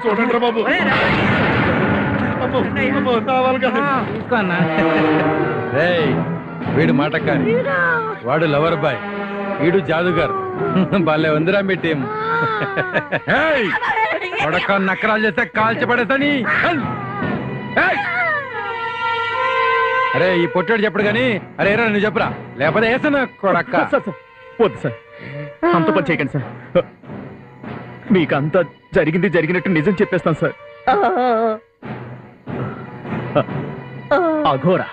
చూడండి రా బాబు. అమ్మో, అమ్మో, నా వల్ల కాదు. తీసుకోన్నా. రేయ్, వీడు మాటకారి, వాడు లవర్ బాయ్, వీడు జాదుగారు. భలే ఉందిరా మీ టీం. కొడక నక్కరాలు చేస్తే కాల్చబడేసని. అరే ఈ పొట్టాడు చెప్పడు గాని, అరే రా నువ్వు చెప్పురా, లేకపోతే వేసాను కొడక్క. వద్దు సార్, అంత పని చేయకండి సార్. మీకు అంతా జరిగింది జరిగినట్టు నిజం చెప్పేస్తాను సార్. అఘోరా,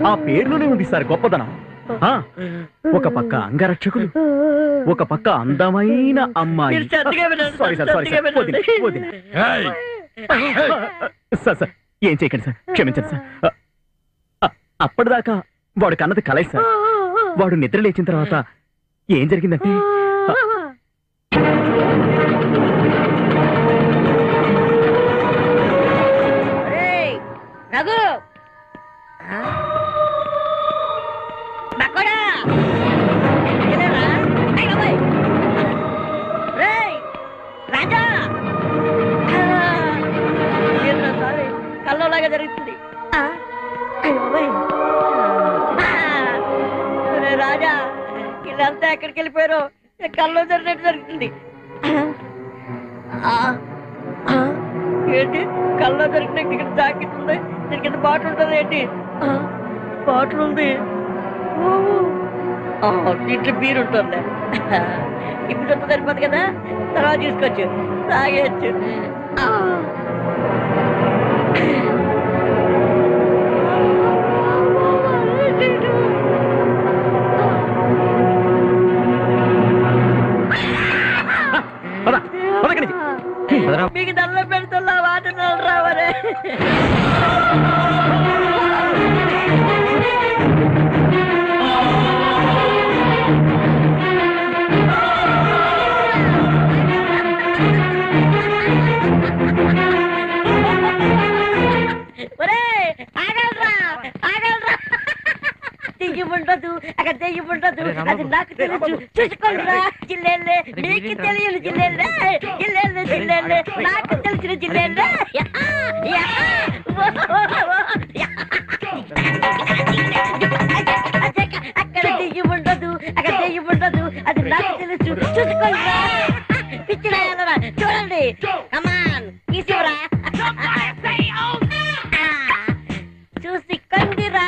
ఆ పేర్లోనే ఉంది సార్ గొప్పదనం. ఒక పక్క అంగరక్షకులు, ఒక పక్క అందమైన అమ్మాయి. సారీ సార్, సారీ సార్, వదిన. సార్ సార్, ఏం చేయకండి సార్, క్షమించండి సార్. అప్పటిదాకా వాడు కన్నది కలై సార్. వాడు నిద్ర లేచిన తర్వాత ఏం జరిగిందంటే, రఘు రాజా కల్లోలాగా జరుగుతుంది. రాజా వీళ్ళంతా ఎక్కడికి వెళ్ళిపోయారో కల్లో జరిగినట్టు జరుగుతుంది. ఏంటి కల్లో జరిగినట్టు ఇక్కడ జాకెట్ ఉంది, దీని కింద బాటిల్ ఉంటుంది. ఏంటి బాటిల్ ఉంది, దీంట్లో బీరు ఉంటుంది. ఇప్పుడు అంతా సరిపోదు కదా, తర్వాత తీసుకోవచ్చు, తాగేయచ్చు. మీకు దండం పెడుతున్నా వాటిని రావరే. ఉండదు అక్కడ దెయ్యం ఉండదు, అది నాకు తెలుసు. చూసుకోండిరా జిల్లేళ్ళే, మీకు తెలియని జిల్లేళ్ళే, జిల్లేళ్ళే జిల్లేళ్ళే, నాకు తెలిసిన జిల్లేళ్ళే. అక్కడ దెయ్యం ఉండదు, అక్కడ దెయ్యం ఉండదు, అది నాకు తెలుసు. చూసుకోండిరా పిచ్చిరా, చూడండి. కమాన్ తీసివరా, చూసికండిరా.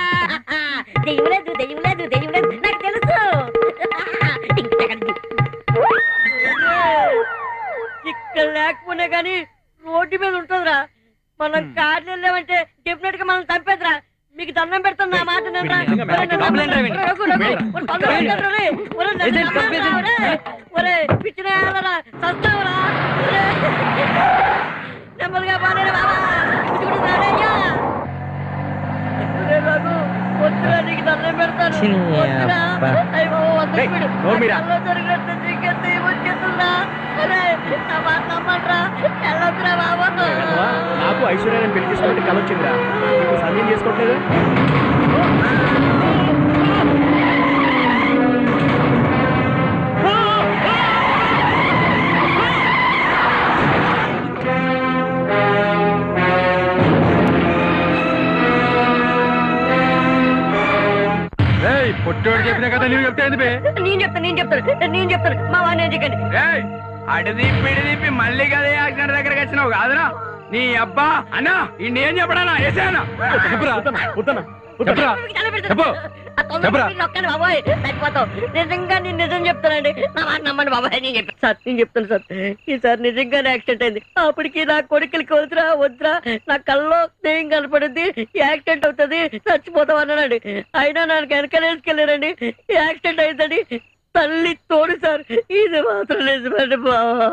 దెయ్యం లేదు, దెయ్యం లేదు, దెయ్యం లేదు, నాకు తెలుసు. ఇక్కడ లేకపోయినా కానీ రోడ్డు మీద ఉంటుందిరా. మనం కార్లు వెళ్ళామంటే డెఫినెట్ గా మనం చంపేదిరా. మీకు దండం పెడుతున్నా మాట పిచ్చిన చస్తావురా. నెమ్మదిగా బాగా బాబా వద్దురా, నీకు దండం పెడతాను. నాకు ఐశ్వర్యాన్ని పెళ్లి చేసుకోవడానికి కల వచ్చిందిరా, నీకు సందేహం చేసుకోవట్లేదు. పొట్టోడు చెప్పినా కదా నువ్వు చెప్తే నేను చెప్తాను మా వాడిని చెప్పండి. అడిదిప్పి మళ్ళీ కదా యాక్సిడెంట్ దగ్గరకు వచ్చినావు కాదురా నీ అబ్బా. అన్నా ఇంకేం చెప్పడానా వేసానా నిజంగా నేను నిజం చెప్తానండి, నా మాట నమ్మండి బాబాయ్. నేను చెప్తాను సార్, ఈసారి నిజంగానే యాక్సిడెంట్ అయింది. అప్పటికి నా కొడుకులకి వద్దురా నా కల్లో దెయ్యం కనపడింది, యాక్సిడెంట్ అవుతుంది, చచ్చిపోతాం అన్నానండి. అయినా నాకు వెనకలేసుకెళ్ళారండి, యాక్సిడెంట్ అయిందని తల్లి తోడు సార్. ఇది మాత్రం నిజమండి బాబా.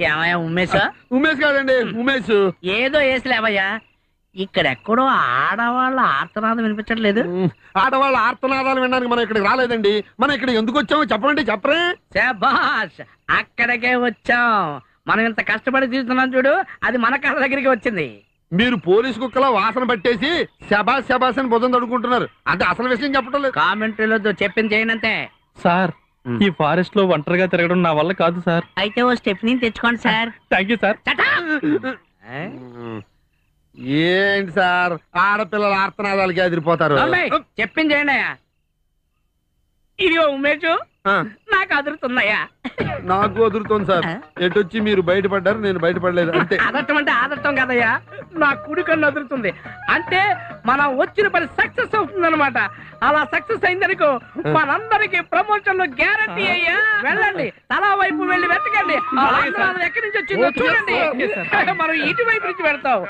ఏమయ్యా ఉమేశా? ఉమేష్ కాదండి, ఉమేష్. ఏదో వేసలేవయ్యా, ఇక్కడెక్కడో ఆడవాళ్ళ ఆర్తనాదం వినిపించట్లేదు. ఆడవాళ్ళ ఆర్తనాదాలు వినడానికి మనం ఇక్కడికి రాలేదండి. మనం ఇక్కడ ఎందుకు వచ్చామో చెప్పండి. చెప్పరే. శభాష్, అక్కడికే వచ్చాం. మనం ఇంత కష్టపడి తీస్తున్నాం చూడు, అది మన కళ్ళ దగ్గరికి వచ్చింది. మీరు పోలీసు కుక్కలా వాసన పట్టేసి శబాష్ శబాష్ అని భుజం తడుకుంటున్నారు. అంటే అసలు విషయం చెప్పడం లేదు. కామెంటరీలో చెప్పింది చేయనంతే. సార్, ఈ ఫారెస్ట్ లో ఒంటరిగా తిరగడం నా వల్ల కాదు సార్. అయితే ఓ స్టెప్ని తెచ్చుకోండి సార్. Thank you sir. ఏంటి సార్, ఆడపిల్లల ఆర్తనాదాలకి ఎదిరిపోతారు. చెప్పింది చేయండి అయ్యా. ఇదిగో ఉమేష్, నాకు అదురుతుందయ్యా. నాకు అదురుతుంది సార్. ఎటొచ్చి మీరు బయటపడ్డారు, నేను బయటపడలేదు అంతే. అదట్టం అంటే ఆదట్టం కదయ్యా, నా కుడి కన్ను అదురుతుంది. అంటే మనం వచ్చిన పని సక్సెస్ అవుతుంది అనమాట. అలా సక్సెస్ అయిందనుకో మనందరికి ప్రమోషన్లు గ్యారంటీ అయ్యా. వెళ్ళండి, తలా వైపు వెళ్ళి వెతకండి. ఎక్కడి నుంచి వచ్చిందో చూడండి. మనం ఇటువైపు నుంచి వెళ్తాం.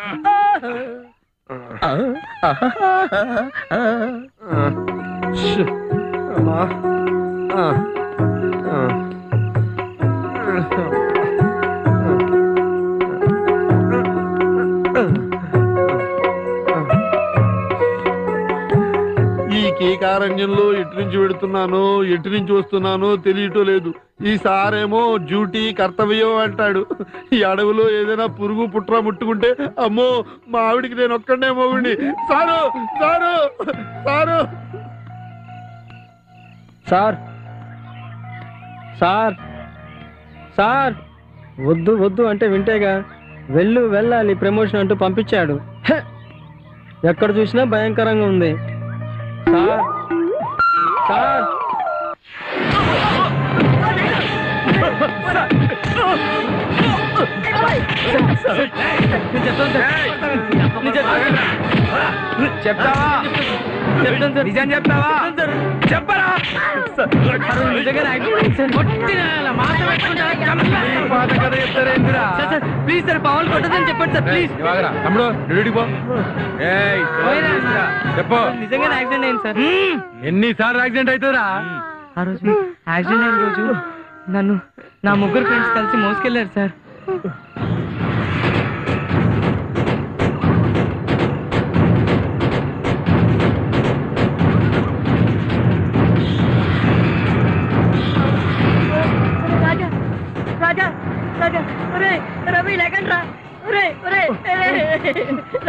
ఈ కీకారణ్యంలో ఎటు నుంచి వెడుతున్నానో ఎటు నుంచి వస్తున్నానో తెలియటం లేదు. ఈసారేమో డ్యూటీ కర్తవ్యం అంటాడు. ఈ అడవిలో ఏదైనా పురుగు పుట్ర ముట్టుకుంటే అమ్మో మా ఆవిడికి నేను ఒక్కడే మొగుడిని. Sir sir sir. Sir sir sir, వద్దు వద్దు అంటే వింటేగా. వెళ్ళాలి ప్రమోషన్ అంటూ పంపించాడు. ఎక్కడ చూసినా భయంకరంగా ఉంది. సార్ సార్ చెప్తావా? నిజం చెప్తావా? చెప్పరా? ప్లీజ్ సార్, పావులు కొట్టదని చెప్పండి సార్. ప్లీజ్ తమ్ముడు, డ్యూటీకి పో. చెప్పు, నిజంగా యాక్సిడెంట్ అయింది సార్. ఎన్నిసార్లు యాక్సిడెంట్ అవుతుందా? ఆ రోజు యాక్సిడెంట్ అయిన రోజు నన్ను నా ముగ్గురు ఫ్రెండ్స్ కలిసి మోసుకెళ్ళారు సార్. రాజా రాజా, ఒరే రవి లేకండి రా. ఒరే ఒరే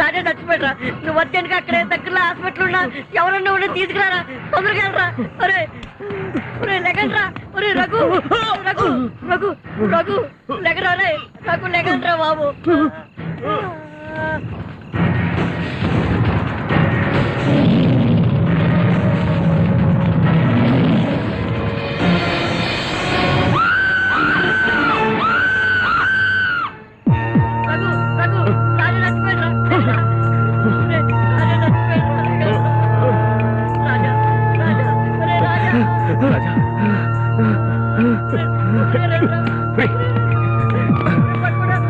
రాజా చచ్చిపోయారా? నువ్వు వచ్చానుక అక్కడే దగ్గరలో హాస్పిటల్ ఉన్నా, ఎవరన్నా ఉండే తీసుకురారా, తొందరగా రా. ఒరే ఒరే లేకండి రా. ఒరే రఘు రఘు రఘు రఘు లెగరా. రే రఘు లేకండి రా బాబు.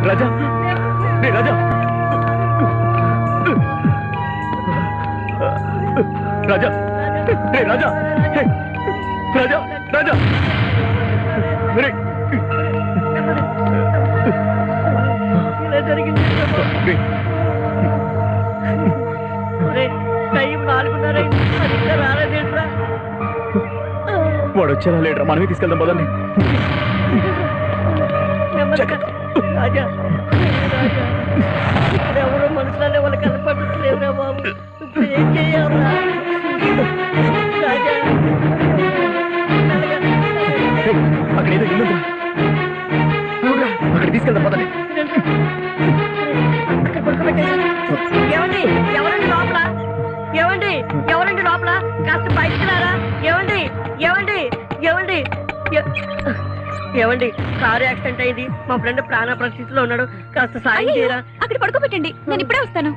రాజా, రాజా, రాజా, రాజా, రాజా, రాజా, ఇలా జరిగింది. టైం 4:30 ఇంకా రాలేదేంట్రా? వాడు వచ్చేలా లేడరా, మనమే తీసుకెళ్దాం పదండి. రాజా ఎవరో మనుషులనే వాళ్ళు కనపడట్లేవురా బాబు. ఇప్పుడు ఏం చేయాలా? రాజా అక్కడ ఏదో ఇల్లు అక్కడ తీసుకెళ్దాం పదండి. ఏమండి ఎవరండి లోపల? ఏమండి ఎవరండి లోపల? కాస్త బయటికి రారా. ఏమండి ఏమండి ఏమండి ఏమండి కారు యాక్సిడెంట్ అయింది, మా ఫ్రెండ్ ప్రాణ పరిస్థితిలో ఉన్నాడు, కాస్త సాయం చేయరా. అక్కడ పడుకోబెట్టండి, నేను ఇప్పుడే వస్తాను.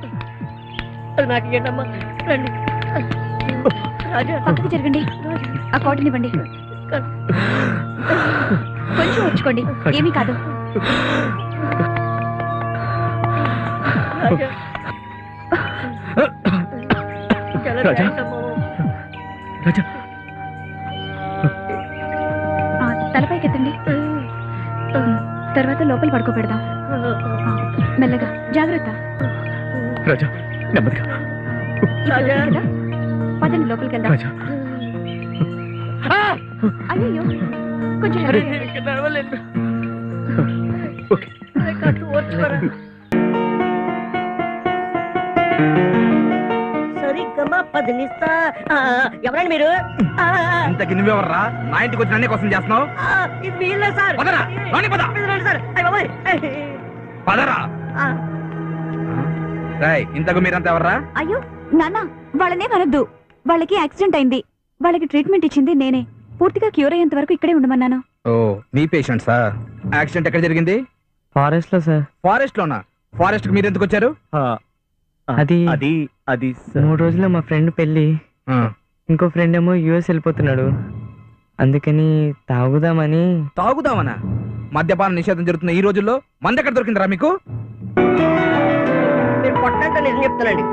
అది నాకు ఏంటమ్మా. రండి రాజా, పక్కకి జరగండి. ఆ కాటన్ ఇవ్వండి, కొంచెం ఉంచుకోండి, ఏమీ కాదు. రాజా, రాజా, తలపైకి ఎత్తండి. జాగ్రత్త. రాజా నెమ్మదిగా. కదా? పదండి లోపలికి వెళ్దాం. రాజా అయ్యో కొంచెం ఓకే. సరిగ్గా పదినిస్తా. ఎవరండి మీరు? ఇంతకి నువ్వెవర్రా నా ఇంటికి వచ్చి నన్నే కోసం చేస్తున్నావు? ఇది వీళ్ళే సార్. పదరా లోని పద. సార్ పదరా. రాయ్ ఇంతకు మీరంతా ఎవర్రా? అయ్యో నాన్న వాళ్ళనే వనొద్దు. వాళ్ళకి యాక్సిడెంట్ అయింది. వాళ్ళకి ట్రీట్మెంట్ ఇచ్చింది నేనే. పూర్తిగా క్యూర్ అయ్యేంత వరకు ఇక్కడే ఉండమన్నాను. ఓ మీ పేషెంట్సా? యాక్సిడెంట్ ఎక్కడ జరిగింది? ఫారెస్ట్ లో సార్. ఫారెస్ట్ లోనా? ఫారెస్ట్ కి మీరు ఎందుకు వచ్చారు? అది అది అది 3 రోజుల్లో మా ఫ్రెండ్ పెళ్లి. ఇంకో ఫ్రెండ్ ఏమో యుఎస్ వెళ్ళిపోతున్నాడు. అందుకని తాగుదామని. తాగుదామనా? మద్యపాన నిషేధం జరుగుతున్న ఈ రోజుల్లో మంది ఎక్కడ దొరికిందిరా మీకు? మీరు పొట్టంటే నిజం చెప్తానండి.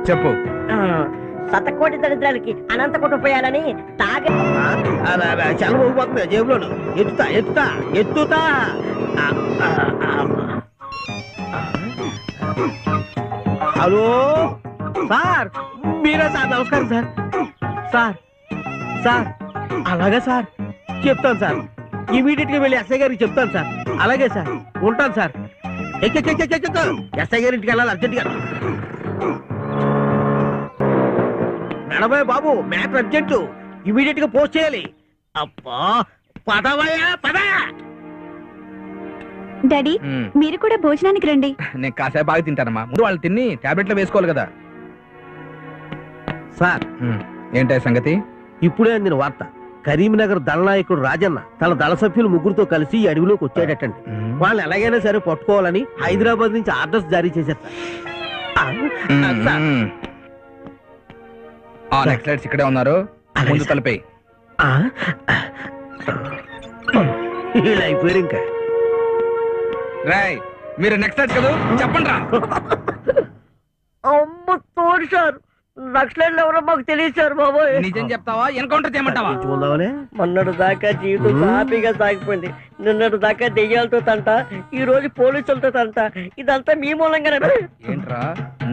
చెప్పు. శతకోటి దరిద్రాలకి అనంత కోటి పోయాలని తాగ చల్లబోతుంది జేబులో. ఎత్తుతా ఎత్తుతా ఎత్తుతా. హలో సార్, మీరే సార్? నమస్కారం సార్. సార్ సార్ అలాగే సార్, చెప్తాను సార్. ఇమీడియట్ గా వెళ్ళి ఎస్ఐ గారికి చెప్తాను సార్. అలాగే సార్, ఉంటాను సార్. ఎస్ఐ గారి ఇంటికి వెళ్ళాలి అర్జెంట్ గా. నడవే బాబు, మ్యాటర్ అర్జెంట్. ఇమీడియట్ గా పోస్ట్ చేయాలి. అబ్బా పదవయ్యా పద. డాడీ మీరు కూడా భోజనానికి రండి. నేను కాసేపు బాగా తింటానమ్మా. ముందు వాళ్ళు తిని టాబ్లెట్లు వేసుకోవాలి కదా. సార్ ఏంటి సంగతి? ఇప్పుడే అందిన వార్త. కరీంనగర్ దళనాయకుడు రాజన్న తన దళ సభ్యులు ముగ్గురుతో కలిసి ఈ అడవిలోకి వచ్చాడటండి. వాళ్ళు ఎలాగైనా సరే పట్టుకోవాలని హైదరాబాద్ నుంచి ఆర్డర్స్ జారీ చేశారు సార్. నెక్స్ట్ ఇక్కడే ఉన్నారు. ముందు తలపై ఇలా అయిపోయారు ఇంకా. రాయ్ మీరు నెక్స్ట్ కదా చెప్పండి రా. అమ్మ తోడు సార్, నక్సలైట్లు ఎవరో మాకు తెలియదు సార్ బాబోయ్. నిజం చెప్తావా ఎన్కౌంటర్ చేయమంటావా? మొన్నటి దాకా జీవితం హ్యాపీగా సాగిపోయింది. నిన్నటి దాకా దెయ్యాలతో తంట, ఈ రోజు పోలీసులతో తంట. ఇదంతా మీ మూలంగానే. ఏంట్రా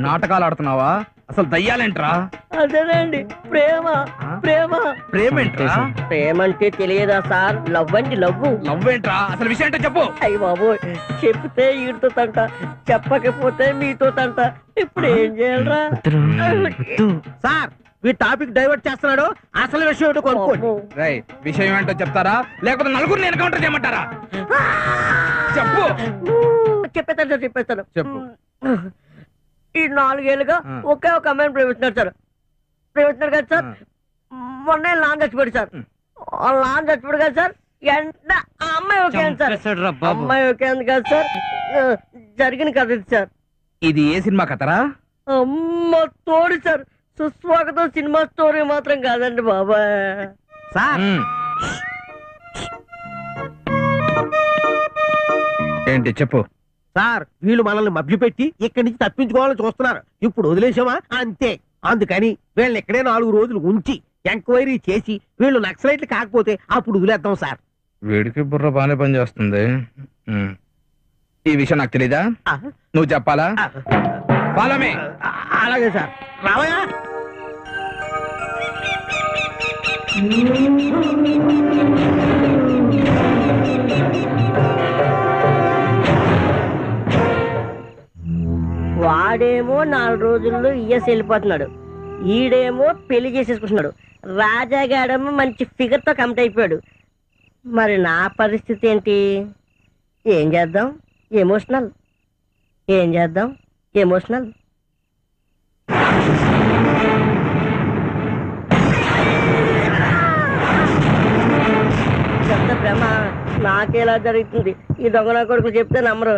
నాటకాలు ఆడుతున్నావా? అసలు దయ్యాలేంట్రా? అదేనండి ప్రేమ. ప్రేమ ప్రేమేంట్రా? ప్రేమ అంటే తెలియదా సార్? లవ్ అండి లవ్. లవ్ ఏంట్రా? అసలు విషయం ఏంటో చెప్పు. అయ్యి బాబు, చెప్తే వీడితో తంట, చెప్పకపోతే మీతో తంట. ఇప్పుడు ఏం చేయాలరా? సార్ ఈ టాపిక్ డైవర్ట్ చేస్తున్నాడు. అసలు విషయం ఏంటో కొనుక్కోండి. రై విషయం ఏంటో చెప్తారా లేకపోతే నలుగురిని ఎన్కౌంటర్ చేయమంటారా? చెప్పు. చెప్పేస్తాను సార్, చెప్పేస్తాను. చెప్పు. ఈ 4 ఏళ్ళుగా ఒకే ఒక అమ్మాయిని ప్రేమిస్తున్నారు సార్. ప్రేమిస్తున్నారు కదా సార్. మొన్న లాన్ చచ్చిపోయాడు సార్. లాన్ చచ్చిపోయాడు కదా సార్. ఎంత ఆ అమ్మాయి ఓకే అంది సార్. అమ్మాయి ఓకే అంది కదా సార్. జరిగిన కథ ఇది సార్. ఇది ఏ సినిమా కథరా? అమ్మ తోడు సార్, సుస్వాగతం సినిమా స్టోరీ మాత్రం కాదండి బాబా. సార్ ఏంటి చెప్పు. సార్ వీళ్ళు మనల్ని మభ్యపెట్టి ఇక్కడి నుంచి తప్పించుకోవాలని చూస్తున్నారు. ఇప్పుడు వదిలేసామా అంతే. అందుకని వీళ్ళని ఇక్కడే 4 రోజులు ఉంచి ఎంక్వైరీ చేసి వీళ్ళు నక్సలైట్లు కాకపోతే అప్పుడు వదిలేద్దాం సార్. వీడికి బుర్ర బాగానే పని చేస్తుంది. ఈ విషయం నాకు తెలీదా? నువ్వు చెప్పాలా? Follow me. అలాగే సార్. రావయా. వాడేమో 4 రోజుల్లో ఇయస్ వెళ్ళిపోతున్నాడు. ఈడేమో పెళ్లి చేసేసుకుంటున్నాడు. రాజాగాడేమో మంచి ఫిగర్ తో కమిట్ అయిపోయాడు. మరి నా పరిస్థితి ఏంటి? ఏం చేద్దాం? ఎమోషనల్. ఏం చేద్దాం? ఎమోషనల్. చెప్తా బ్రహ్మ, నాకేలా జరుగుతుంది. ఈ దొంగ నా కొడుకు చెప్తే నమ్మరు.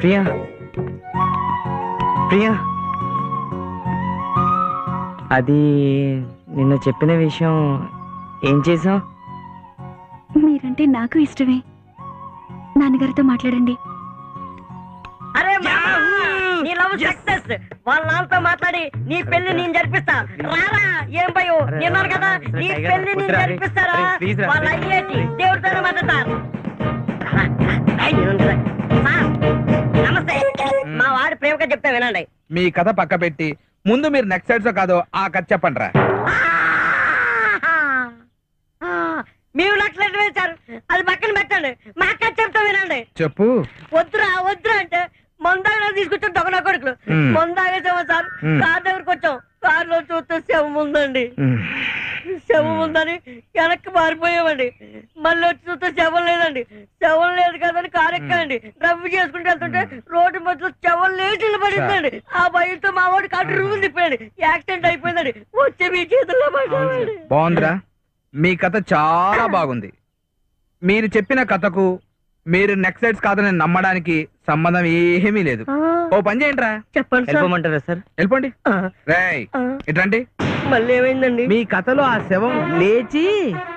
ప్రియా, ప్రియా, అది నిన్న చెప్పిన విషయం ఏం చేసావు? మీరంటే నాకు ఇష్టమే. నాన్నగారితో మాట్లాడండి. అరే లవ్ సక్సెస్. వాళ్ళ నాన్నతో మాట్లాడి నీ పెళ్లి నేను జరిపిస్తా. రారా ఏం భయం, నిన్నాను కదా నీ పెళ్లి నేను జరిపిస్తారా. వాళ్ళ అయ్యేటి దేవుడితోనే మాట్లాడతారు. నమస్తే, మా వాడు ప్రేమగా చెప్తా వినండి. మీ కథ పక్క పెట్టి ముందు మీరు నెక్స్ట్ సైడ్స్ కాదో ఆ కథ చెప్పండి రా. మీరు లక్షలు వేశారు, అది పక్కన పెట్టండి. మా అక్క చెప్తా వినండి. చెప్పు. వద్దురా వద్దురా అంటే మందాగా తీసుకొచ్చాం దొంగ కొడుకులు. మందాగేసామా సార్, కార్ దగ్గరకు వచ్చాం. కార్ లో చూస్తే శవం ఉందండి. శవం ఉందని వెనక్కి మారిపోయామండి. మళ్ళీ వచ్చి చూస్తే శవం లేదండి. శవం లేదు కదని కారు ఎక్కానండి. రవ్వు చేసుకుంటూ వెళ్తుంటే రోడ్డు మధ్యలో శవం లేచి నిలబడిందండి. ఆ భయంతో మా వాడు కాటు రూములు తిప్పాడు. యాక్సిడెంట్ అయిపోయిందండి. వచ్చే మీ చేతుల్లో పడ్డామండి. బాగుందిరా, మీ కథ చాలా బాగుంది. మీరు చెప్పిన కథకు మీరు నెక్స్ట్ సైడ్స్ కాదని నమ్మడానికి సంబంధం ఏమీ లేదు. ఓ పని చేయండి రా. చెప్పండి సార్. వెళ్ళిపోమంటారా సార్? వెళ్ళిపోండి. రేయ్ ఇట్రండి. మళ్ళీ ఏమైందండి? మీ కథలో ఆ శవం లేచి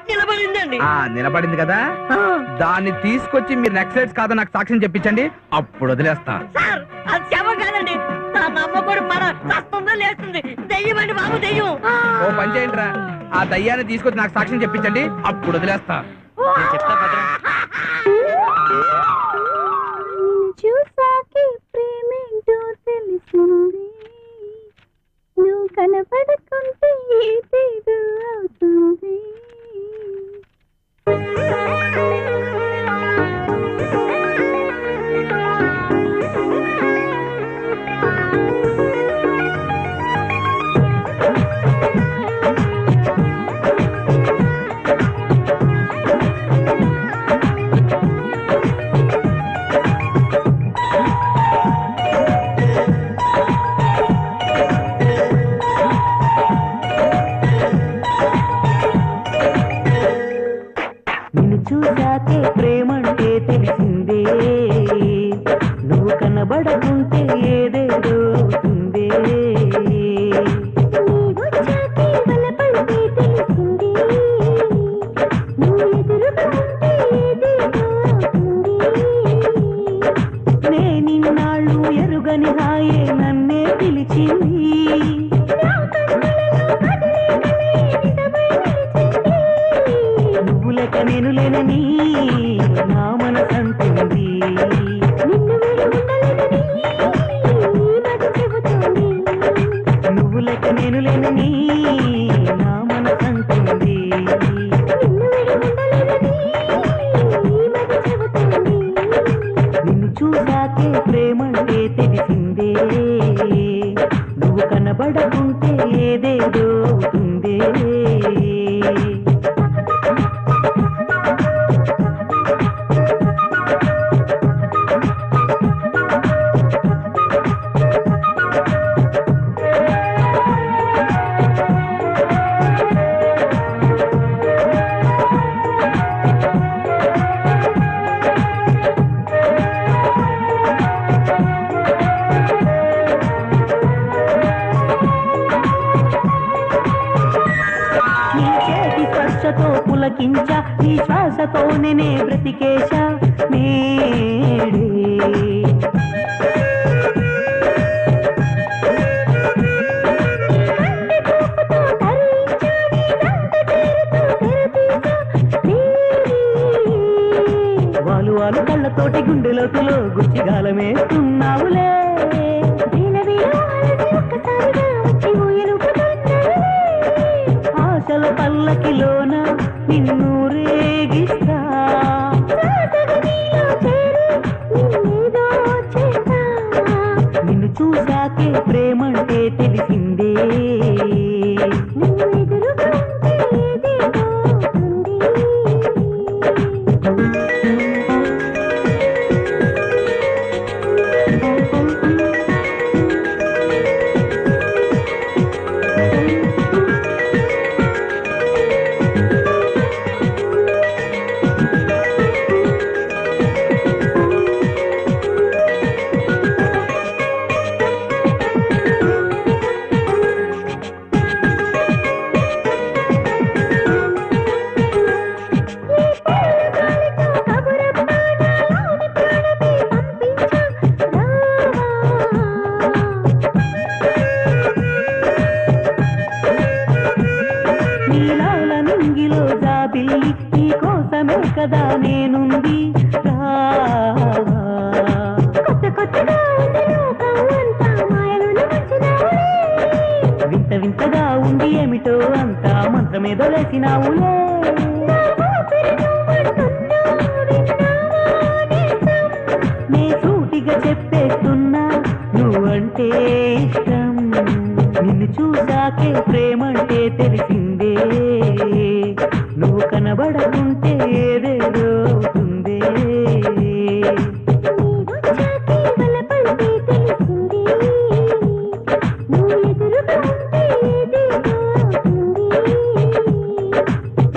నిలబడిందండి. నిలబడింది కదా, దాన్ని తీసుకొచ్చి మీరు నెక్స్ట్ సైడ్స్ కాదని నాకు సాక్ష్యం చెప్పించండి, అప్పుడు వదిలేస్తా. సార్ అది శవం కాదండి. నా నమ్మకూడదు, మన వస్తుందో లేస్తుంది. దెయ్యం అండి బాబు, దెయ్యం. ఓ పని చేయండి రా, ఆ దయ్యాన్ని తీసుకొచ్చి నాకు సాక్ష్యం చెప్పించండి, అప్పుడు వదిలేస్తా. చూసాకే ప్రేమేంటో తెలిసింది. నువ్వు కనపడకుంటే ఏదేదో అవుతుంది. చూసాకే ప్రేమంటే తెలిసిందే. నువ్వు కనబడకుంటే ఏదేదో అవుతుందే. నేనిన్నాళ్ళు ఎరుగని హాయే నన్నే పిలిచింది. నువ్వులక నేను లేనని నా మనసంటుంది. నువ్వులక నేను లేనని నా మనసంటుంది. నిన్ను చూసాకే ప్రేమంటే తెలిసిందే. నువ్వు కనబడకుంటే ఏదేదో అవుతుందే. పులకించా నీ శ్వాసతో నేనే బ్రతికేశా నేడే. వాలు వాలు కళ్ళతోటి గుండెలోతులో గుచ్చిగాలమేస్తున్నావులే. ఆశల పల్లకిలోన నిన్ను రేగిస్తా. నిన్ను చూసాకే ప్రేమంటే తెలిసిందే. నీలాల నింగిలో జాబిల్లి నీ కోసమే కదా నేనుంది కొత్త కొత్తగా వింత వింతగా ఉంది ఏమిటో అంతా మంత్రమేదో లేచినావులే నే సూటిగా చెప్పేస్తున్నా నువ్వంటే ఇష్టం నిన్ను చూసాకే ప్రేమంటే తెలిసిందే నువ్వు కనబడకుంటే ఏదేదో అవుతుందే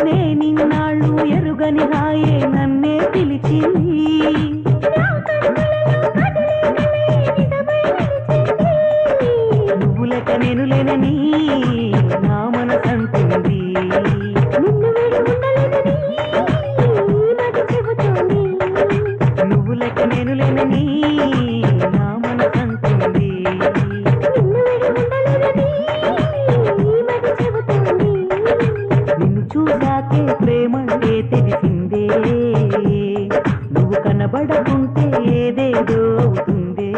నేనిన్నాళ్ళు ఎరుగని హాయే నన్నే పిలిచింది నువ్వు లెక్క నేను లేనని నా మనసంటుంది నువ్వు లెక్క నేను లేనని నా మనసంటుంది నిన్ను చూసాకే ప్రేమంటే తెలిసిందే నువ్వు కనబడకుంటే ఏదేదో అవుతుందే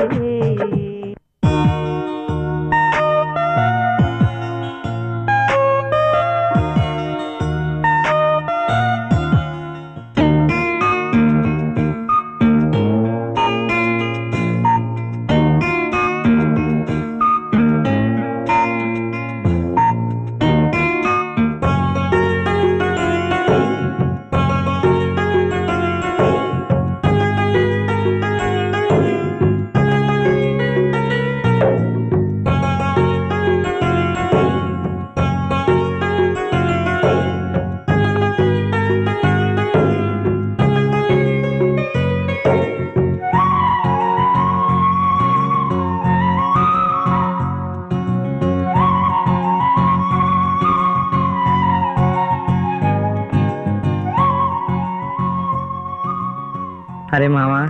అరే మామా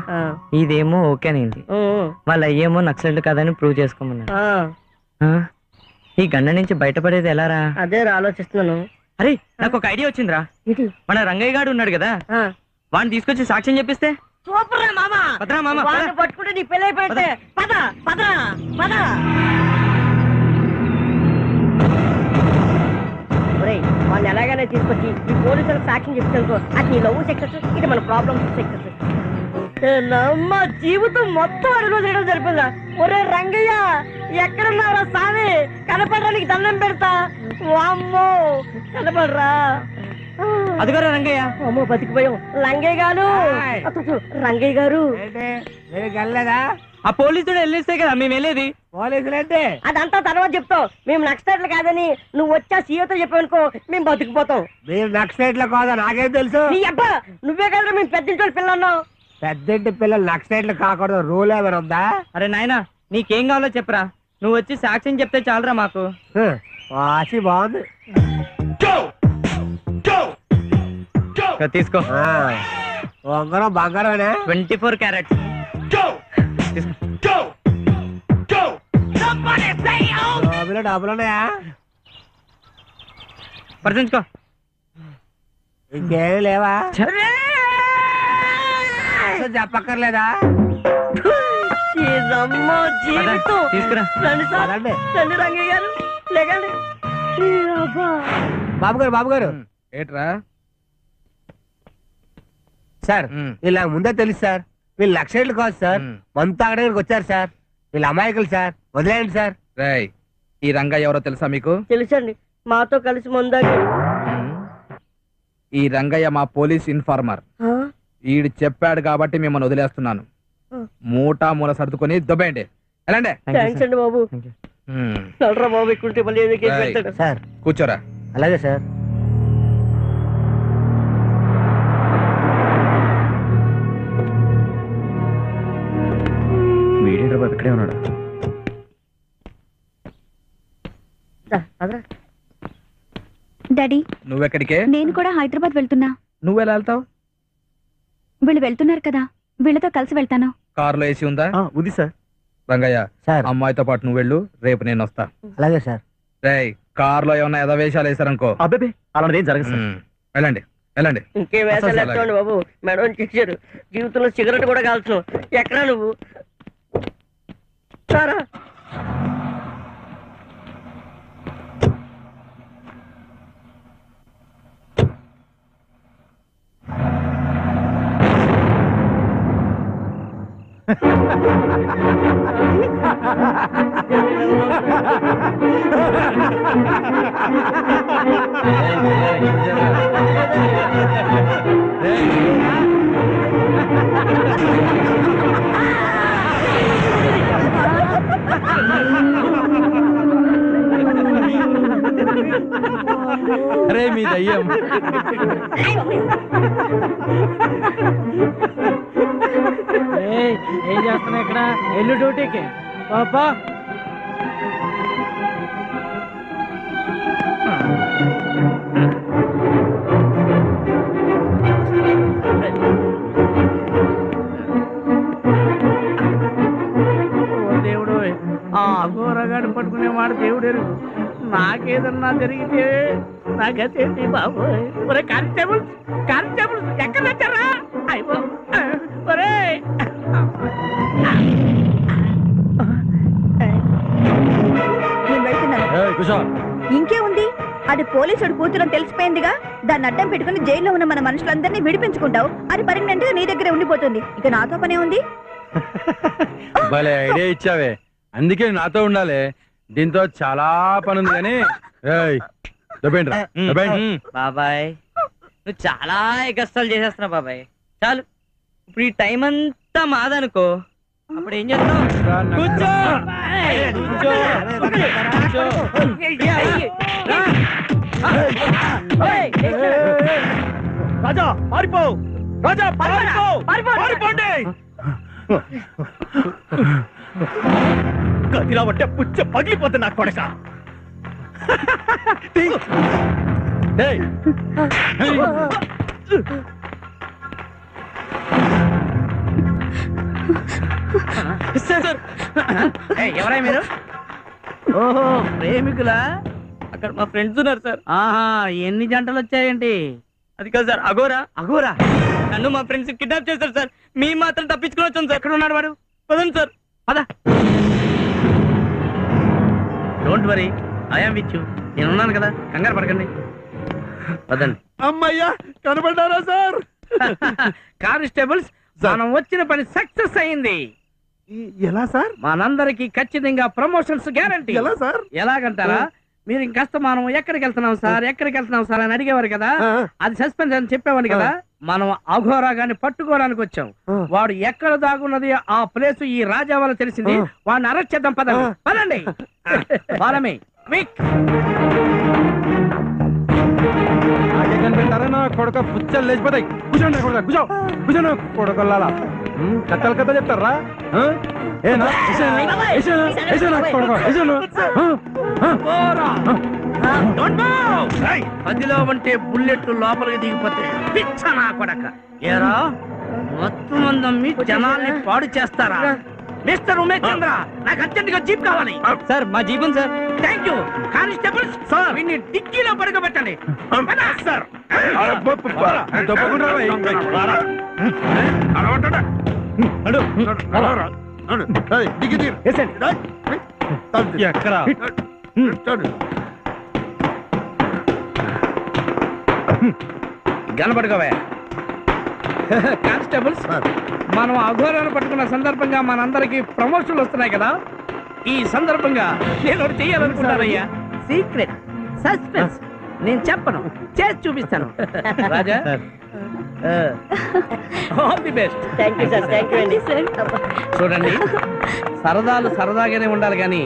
ఇదేమో ఓకేనండి వాళ్ళ అయ్యేమో నక్సలెంట్ కాదని ప్రూవ్ చేసుకోమన్నారు ఈ గండ నుంచి బయటపడేది ఎలారా అదే ఆలోచిస్తున్నాను అరే నాకు ఒక ఐడియా వచ్చిందిరా మన రంగయ్య గాడు ఉన్నాడు కదా వాడిని తీసుకొచ్చి సాక్ష్యం చెప్పిస్తే సూపర్ రా మామా పదరా మామ వాడిని పట్టుకుంటే నీ పెళ్ళి అయిపోతే పద పద పద వాడిని ఎలాగైనా తీసుకొచ్చి ఈ పోలీసులకు సాక్ష్యం చెప్తానుకో అది నీ లవ్ సెక్సెస్ ఇది మన ప్రాబ్లమ్ సెక్సెస్ నమ్మ జీవితం మొత్తం అడుగు చేయడం జరిపిందా ఒరే రంగయ్య ఎక్కడున్నారా సామి కనపడడానికి దండం పెడతా వామ్మో కనపడరా అదిగారా రంగయ్య అమ్మో బతికిపోయాం రంగయ్య గారు రంగయ్య గారు వెళ్ళలేదా ఆ పోలీసుడు వెళ్ళేస్తే కదా మేము వెళ్ళేది పోలీసులంటే అదంతా తర్వాత చెప్తాం మేము నక్సలైట్లు కాదని నువ్వు వచ్చా సీఎతో చెప్పావనుకో మేము బతికిపోతాం మీరు నక్సలైట్ల కాదా నాకేం తెలుసు నీ అబ్బా నువ్వే కదా మేము పెద్దింటి పిల్లన్నావు పెద్దింటి పిల్లలు నక్సలైట్లు కాకూడదు రూల్ ఏమైనా ఉందా అరే నాయనా నీకేం కావాలో చెప్పరా నువ్వు వచ్చి సాక్ష్యం చెప్తే చాలరా మాకు వాసి బాగుంది తీసుకో ఉంగరం బంగారమేనా 24 క్యారెట్స్ డబ్బులు ఉన్నాయా పరిచించుకో ఇంకేమి లేవా చెప్పక్కర్లేదా తీసుకురా రంగయ్య గారు లేకండి బాబు గారు ఏట్రా సార్ ఇలా ముందే తెలుసు సార్ వీళ్ళు లక్షలు కాదు సార్ మందు తాగడానికి వచ్చారు సార్ వీళ్ళు అమాయకులు సార్ వదిలేయండి సార్ రేయ్ ఈ రంగయ్య ఎవరో తెలుసా మీకు తెలుసండి మాతో కలిసి ముందాక ఈ రంగయ్య మా పోలీస్ ఇన్ఫార్మర్ ఈడు చెప్పాడు కాబట్టి మిమ్మల్ని వదిలేస్తున్నాను మూల సర్దుకొని దొబ్బేయండి ఎలాండి థ్యాంక్స్ అండి బాబు నల్రా బాబు ఎక్కుంటే మళ్ళీ సార్ కూర్చోరా అలాగే సార్ వీడేంద్ర బాబు ఇక్కడే ఉన్నాడు డాడీ నువ్వెక్కడికే నేను కూడా హైదరాబాద్ వెళ్తున్నా నువ్వెలా వెళ్తావు వీళ్ళు వెళ్తున్నారు కదా వీళ్ళతో కలిసి వెళ్తాను కారులో ఏసీ ఉందా ఉంది సార్ రంగయ్య సార్ అమ్మాయితో పాటు నువ్వు వెళ్ళు రేపు నేను వస్తా అలాగే సార్ రేయ్ కార్లో ఏమన్నా ఎదవేశాలు వేసారనుకో. అబ్బే అలాంటిదేం జరగదు సార్. వెళ్ళండి వెళ్ళండి. ఇంకే వేసాలు ఎత్తండి బాబు, మేడం చేశారు. జీవితంలో సిగరెట్ కూడా కాల్చు. ఎక్కడా నువ్వు సారా? అరే మీ దయ్యం. ఏం చేస్తున్నా ఇక్కడ? ఎల్లు డ్యూటీకి పాపా. దేవుడు, ఆ అఘోరగాడు పట్టుకునేవాడు దేవుడు. నాకేదన్నా జరిగితే నాకేంటి బాబు? ఒరే కానిస్టేబుల్, కానిస్టేబుల్ ఎక్కడ వచ్చారా? అయిపో ఒరే. ఇంకే ఉంది, అది పోలీసుడు కూతురని తెలిసిపోయిందిగా. దాన్ని అడ్డం పెట్టుకుని జైల్లో ఉన్న మన మనుషులందరినీ విడిపించుకుంటావు. అది పర్మనెంట్ గా నీ దగ్గరే ఉండిపోతుంది. ఇక నాతో పనే ఉంది. భలే ఐడియా ఇచ్చావే, అందుకే నాతో ఉండాలి. దీంతో చాలా పని ఉంది కానీ. బాబాయ్ నువ్వు చాలా ఎగస్టాలు చేసేస్తున్నావు బాబాయ్. చాలు, ఇప్పుడు ఈ టైం అంతా మాదనుకో, అప్పుడు ఏం చేస్తావు? కూర్చో రాజా పారిపో, రాజా పారిపో, పారిపోండి. గదిలా పట్టే పుచ్చ పగిలిపోతుంది నాకు కొడక. ఎవరై మీరు? ఓహో ప్రేమికులా? అక్కడ మా ఫ్రెండ్స్ ఉన్నారు సార్. ఆహా, ఎన్ని జంటలు వచ్చాయేంటి? అది కాదు సార్, అఘోరా. అఘోరా నన్ను మా ఫ్రెండ్స్ కిడ్నాప్ చేశారు సార్. మీ మాత్రం తప్పించుకుని వచ్చాం సార్. ఎక్కడ ఉన్నాడు వాడు? పదండి సార్. పద. Don't worry, I'm with you. నేనున్నాను కదా, కంగారు పడకండి. పదండి. అమ్మయ్యా, కనబడ్డారా సార్? కానిస్టేబుల్స్, మనం వచ్చిన పని సక్సెస్ అయింది. ఎలా సార్? మనందరికి ఖచ్చితంగా ప్రమోషన్స్ గ్యారంటీ. ఎలా సార్? ఎలాగంటారా? మీరు ఇంకాస్త మనం ఎక్కడికి వెళ్తున్నాం సార్, ఎక్కడికి వెళ్తున్నాం సార్ అని అడిగేవారు కదా. అది సస్పెన్స్ అని చెప్పేవాడు కదా. మనం అఘోరా గాని పట్టుకోవడానికి వచ్చాం. వాడు ఎక్కడ దాగున్నది ఆ ప్లేస్ ఈ రాజా వల్ల తెలిసింది. వాడిని అరెస్ట్ చేద్దాం. పదండి పదండి. బాలమే క్విక్. కనిపెట్టారా నా కొడుక? పుచ్చలు లేచిపోతాయి. కూర్చోండి కొడుక, కూర్చో కూర్చోండి కొడుకల్లాలా. కథలు కథ చెప్తారా? మధ్యలో ఉంటే బుల్లెట్ లోపలికి దిగిపోతే పిచ్చ నా కొడక. ఏరా మొత్తం మందమ్మి జనాల్ని పాడు చేస్తారా? మిస్టర్ ఉమేష్ చంద్ర, నాకు అర్జెంట్ గా జీప్ కావాలి సార్. మా జీప్ ఉంది sir. Thank you. Constables sir, వీడిని డిక్కీలో పడుకోబెట్టండి సార్. ఎక్కడా గనపడుకోవే. కానిస్టేబుల్స్, మనం అఘోరాన్ని పట్టుకున్న సందర్భంగా మనందరికి ప్రమోషన్లు వస్తున్నాయి కదా. ఈ సందర్భంగా నేను ఒకటి చెయ్యాలనుకుంటానయ్యా. Secret suspense. నేను చెప్పను, చేసి చూపిస్తాను. Raja, all the best. Thank you sir. Thank you అండి సార్. చూడండి, సరదాలు సరదాగానే ఉండాలి కానీ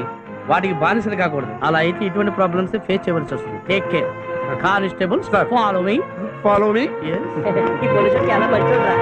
వాటికి బానిసలు కాకూడదు. అలా అయితే ఇటువంటి ప్రాబ్లమ్స్ ఫేస్ చేయవలసి వస్తుంది. Take care. Constables, follow me. Follow మీ. ఈ పోలీసులు చాలా మంచిగా.